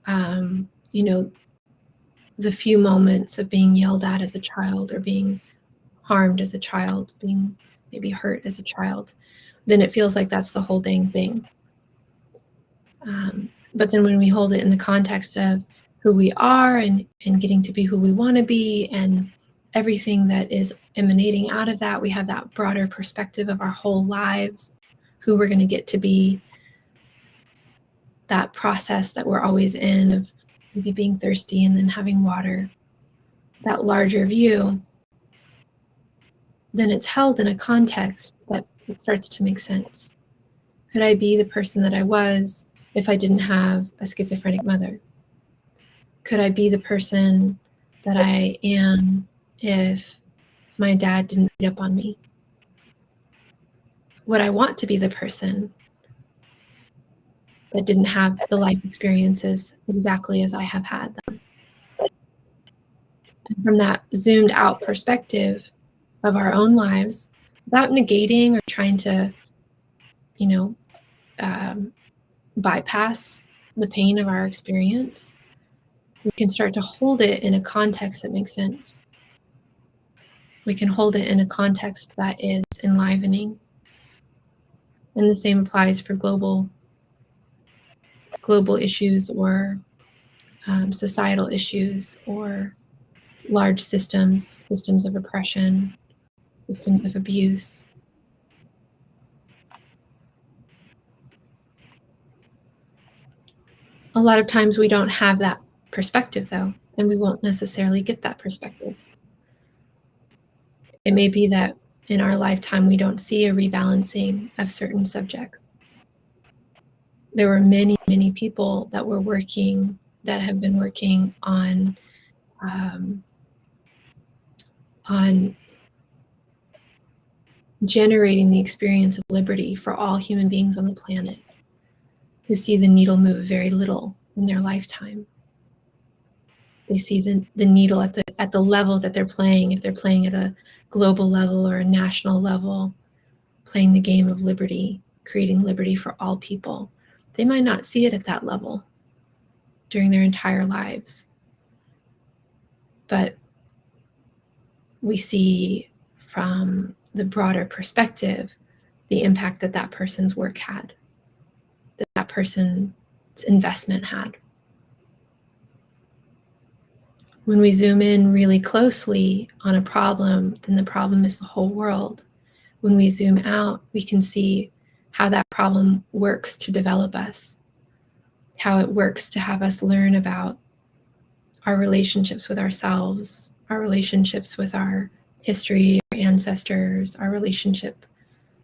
you know, the few moments of being yelled at as a child, or being harmed as a child, being maybe hurt as a child, then it feels like that's the whole dang thing. But then when we hold it in the context of who we are, and getting to be who we want to be, and everything that is emanating out of that, we have that broader perspective of our whole lives, who we're going to get to be, that process that we're always in of maybe being thirsty and then having water, that larger view, then it's held in a context that it starts to make sense. Could I be the person that I was if I didn't have a schizophrenic mother? Could I be the person that I am if my dad didn't beat up on me? Would I want to be the person that didn't have the life experiences exactly as I have had them? And from that zoomed out perspective of our own lives, without negating or trying to, bypass the pain of our experience, we can start to hold it in a context that makes sense. We can hold it in a context that is enlivening. And the same applies for global issues, or societal issues, or large systems of oppression, systems of abuse. A lot of times we don't have that perspective, though, and we won't necessarily get that perspective. It may be that in our lifetime we don't see a rebalancing of certain subjects. There were many, many people that have been working on generating the experience of liberty for all human beings on the planet, who see the needle move very little in their lifetime. They see the needle at the level that they're playing. If they're playing at a global level or a national level, playing the game of liberty, creating liberty for all people, they might not see it at that level during their entire lives. But we see from the broader perspective the impact that person's work had, that person's investment had. When we zoom in really closely on a problem, then the problem is the whole world. When we zoom out, we can see how that problem works to develop us, how it works to have us learn about our relationships with ourselves, our relationships with our history, our ancestors, our relationship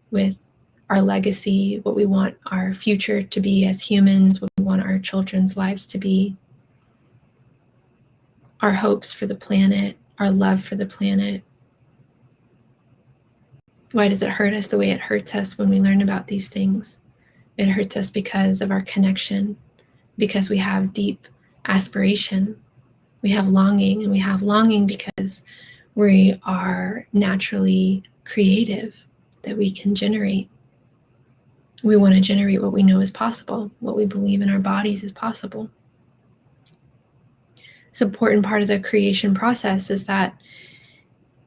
with our legacy, what we want our future to be as humans, what we want our children's lives to be, our hopes for the planet, our love for the planet. Why does it hurt us the way it hurts us when we learn about these things? It hurts us because of our connection, because we have deep aspiration. We have longing, and we have longing because we are naturally creative, that we can generate. We want to generate what we know is possible, what we believe in our bodies is possible. It's an important part of the creation process is that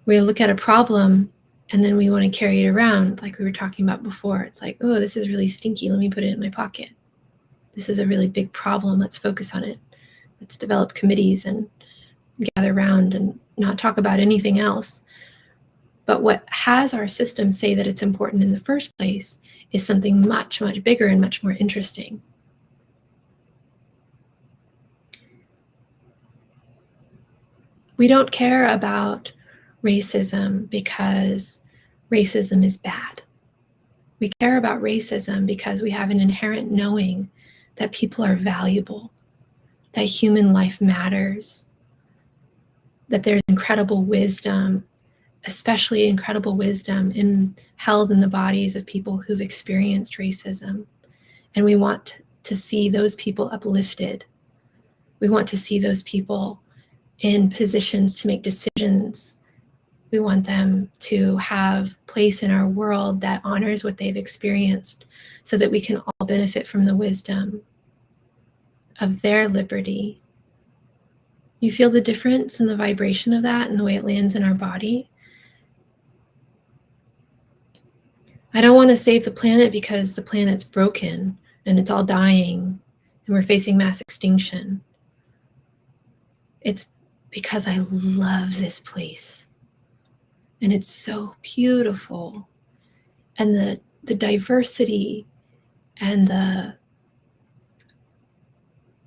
we look at a problem and then we want to carry it around, like we were talking about before. It's like, oh, this is really stinky. Let me put it in my pocket. This is a really big problem. Let's focus on it. Let's develop committees and gather around and not talk about anything else. But what has our system say that it's important in the first place is something much, much bigger and much more interesting. We don't care about racism because racism is bad. We care about racism because we have an inherent knowing that people are valuable, that human life matters, that there's incredible wisdom, especially incredible wisdom held in the bodies of people who've experienced racism. And we want to see those people uplifted. We want to see those people in positions to make decisions. We want them to have place in our world that honors what they've experienced so that we can all benefit from the wisdom of their liberty. You feel the difference in the vibration of that and the way it lands in our body? I don't want to save the planet because the planet's broken and it's all dying and we're facing mass extinction. It's because I love this place and it's so beautiful, and the diversity and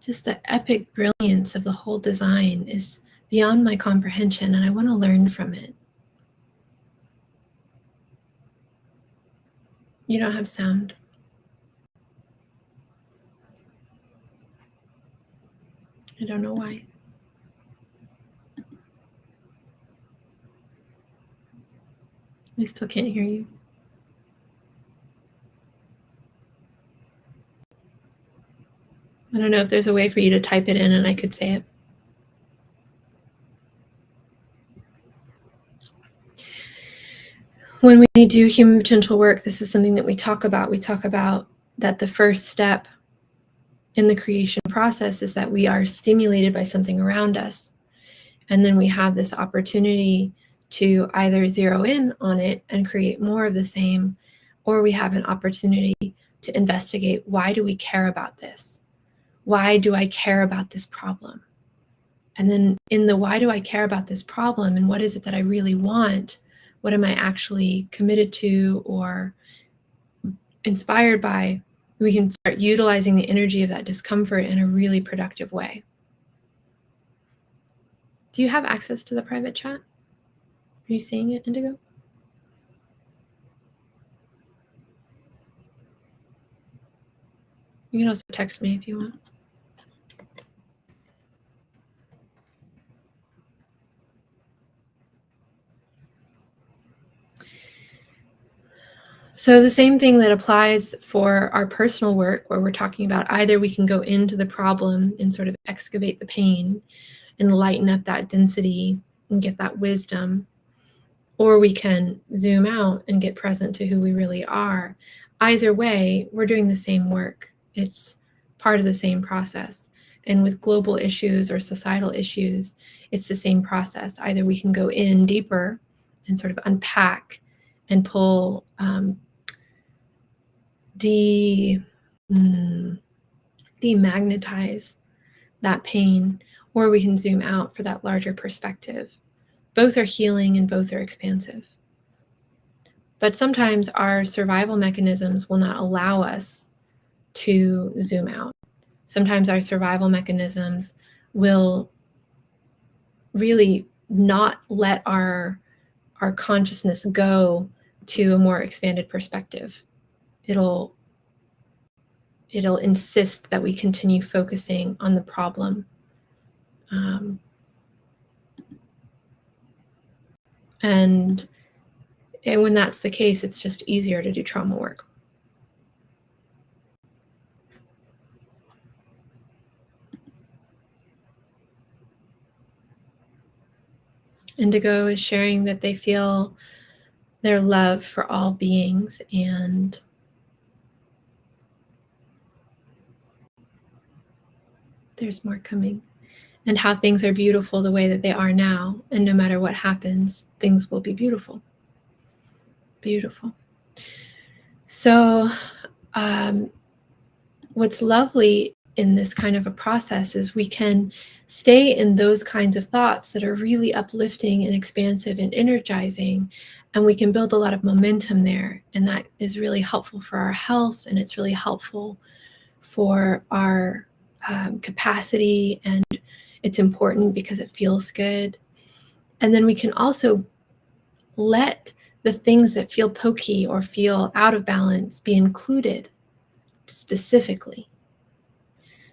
just the epic brilliance of the whole design is beyond my comprehension, and I want to learn from it. You don't have sound. I don't know why. I still can't hear you. I don't know if there's a way for you to type it in and I could say it. When we do human potential work, this is something that we talk about. We talk about that the first step in the creation process is that we are stimulated by something around us. And then we have this opportunity to either zero in on it and create more of the same, or we have an opportunity to investigate, why do we care about this? Why do I care about this problem? And then in the why do I care about this problem and what is it that I really want? What am I actually committed to or inspired by? We can start utilizing the energy of that discomfort in a really productive way. Do you have access to the private chat? Are you seeing it, Indigo? You can also text me if you want. So the same thing that applies for our personal work, where we're talking about either we can go into the problem and sort of excavate the pain and lighten up that density and get that wisdom, or we can zoom out and get present to who we really are. Either way, we're doing the same work. It's part of the same process. And with global issues or societal issues, it's the same process. Either we can go in deeper and sort of unpack and pull demagnetize that pain, or we can zoom out for that larger perspective. Both are healing and both are expansive. But sometimes our survival mechanisms will not allow us to zoom out. Sometimes our survival mechanisms will really not let our consciousness go to a more expanded perspective. It'll insist that we continue focusing on the problem. And when that's the case, it's just easier to do trauma work. Indigo is sharing that they feel their love for all beings, and there's more coming, and how things are beautiful the way that they are now, and no matter what happens, things will be beautiful. Beautiful. So what's lovely in this kind of a process is we can stay in those kinds of thoughts that are really uplifting and expansive and energizing, and we can build a lot of momentum there. And that is really helpful for our health, and it's really helpful for our capacity, and it's important because it feels good. And then we can also let the things that feel pokey or feel out of balance be included specifically.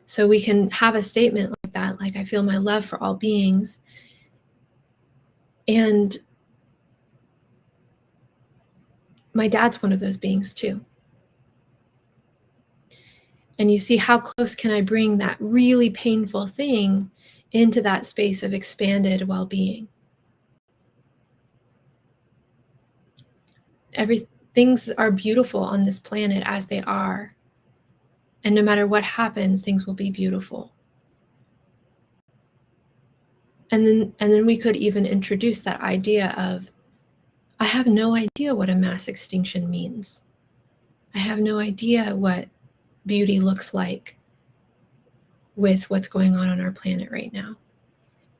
So we can have a statement like that, like, I feel my love for all beings. And my dad's one of those beings too. And you see, how close can I bring that really painful thing into that space of expanded well-being? Things are beautiful on this planet as they are. And no matter what happens, things will be beautiful. And then we could even introduce that idea of, I have no idea what a mass extinction means. I have no idea what beauty looks like with what's going on our planet right now.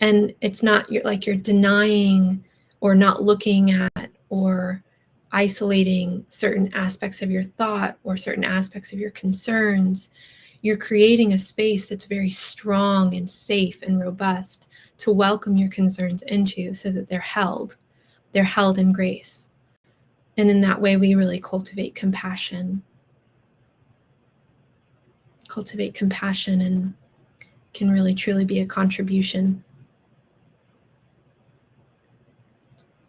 And it's not like you're denying or not looking at or isolating certain aspects of your thought or certain aspects of your concerns. You're creating a space that's very strong and safe and robust to welcome your concerns into, so that they're held in grace. And in that way, we really cultivate compassion and can really truly be a contribution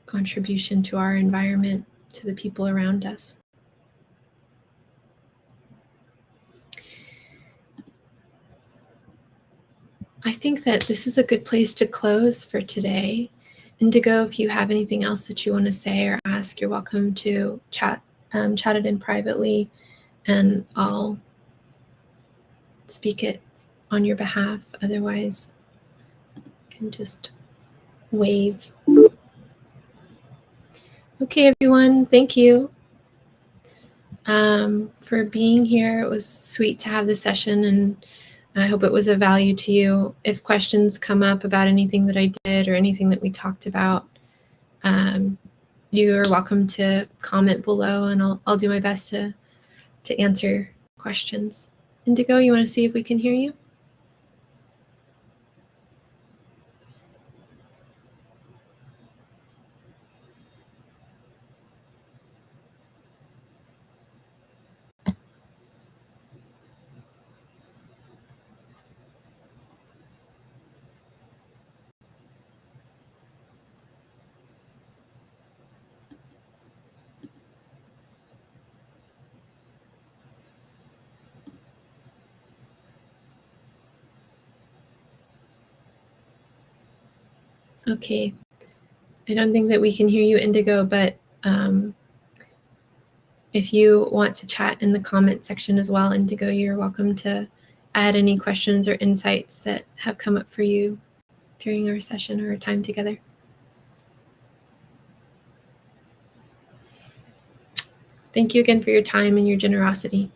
to our environment, to the people around us. I think that this is a good place to close for today. Indigo, if you have anything else that you want to say or ask, you're welcome to chat it in privately, and I'll speak it on your behalf. Otherwise, I can just wave. Okay, everyone, thank you for being here. It was sweet to have this session, and I hope it was of value to you. If questions come up about anything that I did or anything that we talked about, you are welcome to comment below, and I'll do my best to answer questions. Indigo, you want to see if we can hear you? Okay. I don't think that we can hear you, Indigo, but if you want to chat in the comment section as well, Indigo, you're welcome to add any questions or insights that have come up for you during our session or our time together. Thank you again for your time and your generosity.